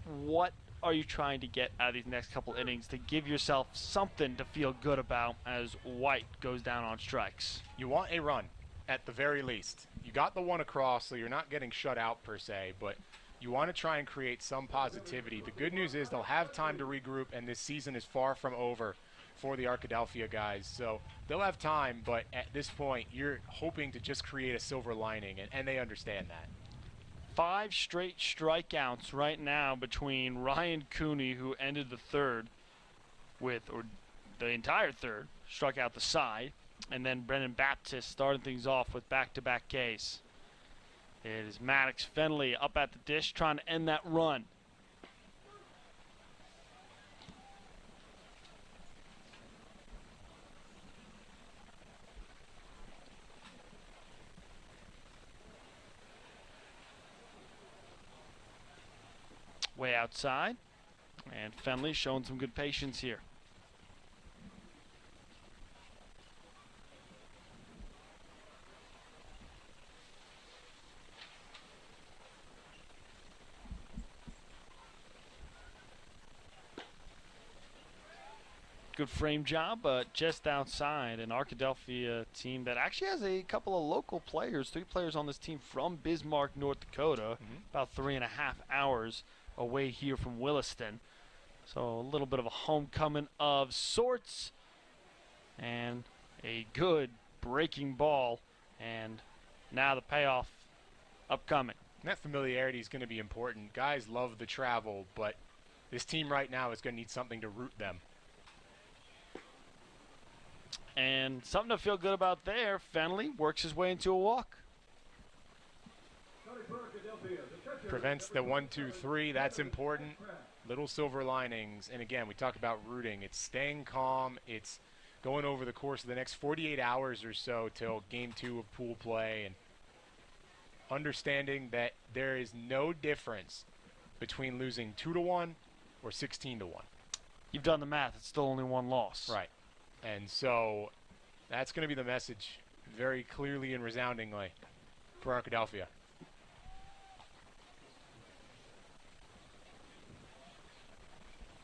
what are you trying to get out of these next couple innings to give yourself something to feel good about as White goes down on strikes? You want a run, at the very least. You got the one across, so you're not getting shut out per se, but you want to try and create some positivity. The good news is they'll have time to regroup, and this season is far from over for the Arkadelphia guys. So they'll have time, but at this point, you're hoping to just create a silver lining, and they understand that. 5 straight strikeouts right now between Ryan Cooney, who ended the third or the entire third, struck out the side, and then Brennan Baptiste starting things off with back-to-back Ks. It is Maddox Fenley up at the dish trying to end that run. Way outside, and Fenley showing some good patience here. Good frame job, but just outside. An Arkadelphia team that actually has a couple of local players, 3 players on this team from Bismarck, North Dakota, about 3.5 hours away here from Williston. So a little bit of a homecoming of sorts, and a good breaking ball, and now the payoff upcoming. And that familiarity is going to be important. Guys love the travel, but this team right now is going to need something to root them. And something to feel good about there. Fenley works his way into a walk. Prevents the 1-2-3. That's important. Little silver linings. And again, we talk about rooting. It's staying calm. It's going over the course of the next 48 hours or so till game 2 of pool play, and understanding that there is no difference between losing 2-1 or 16-1. You've done the math. It's still only 1 loss. Right. And so that's going to be the message very clearly and resoundingly for Arkadelphia.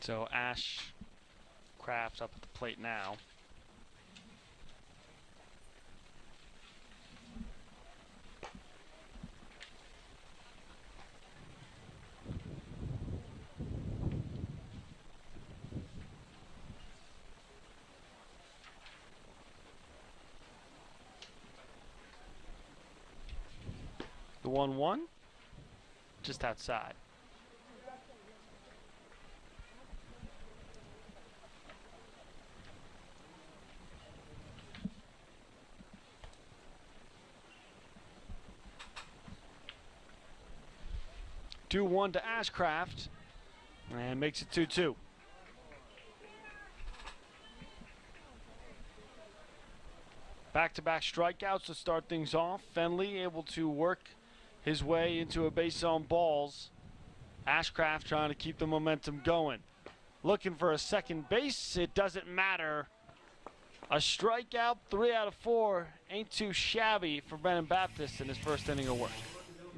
So Ash Craft up at the plate now. The 1-1 just outside. Two 2-1 to Ashcraft, and makes it 2-2. Back-to-back strikeouts to start things off. Fenley able to work his way into a base on balls. Ashcraft trying to keep the momentum going. Looking for a second base. It doesn't matter. A strikeout, 3 out of 4. Ain't too shabby for Brennan Baptist in his first inning of work.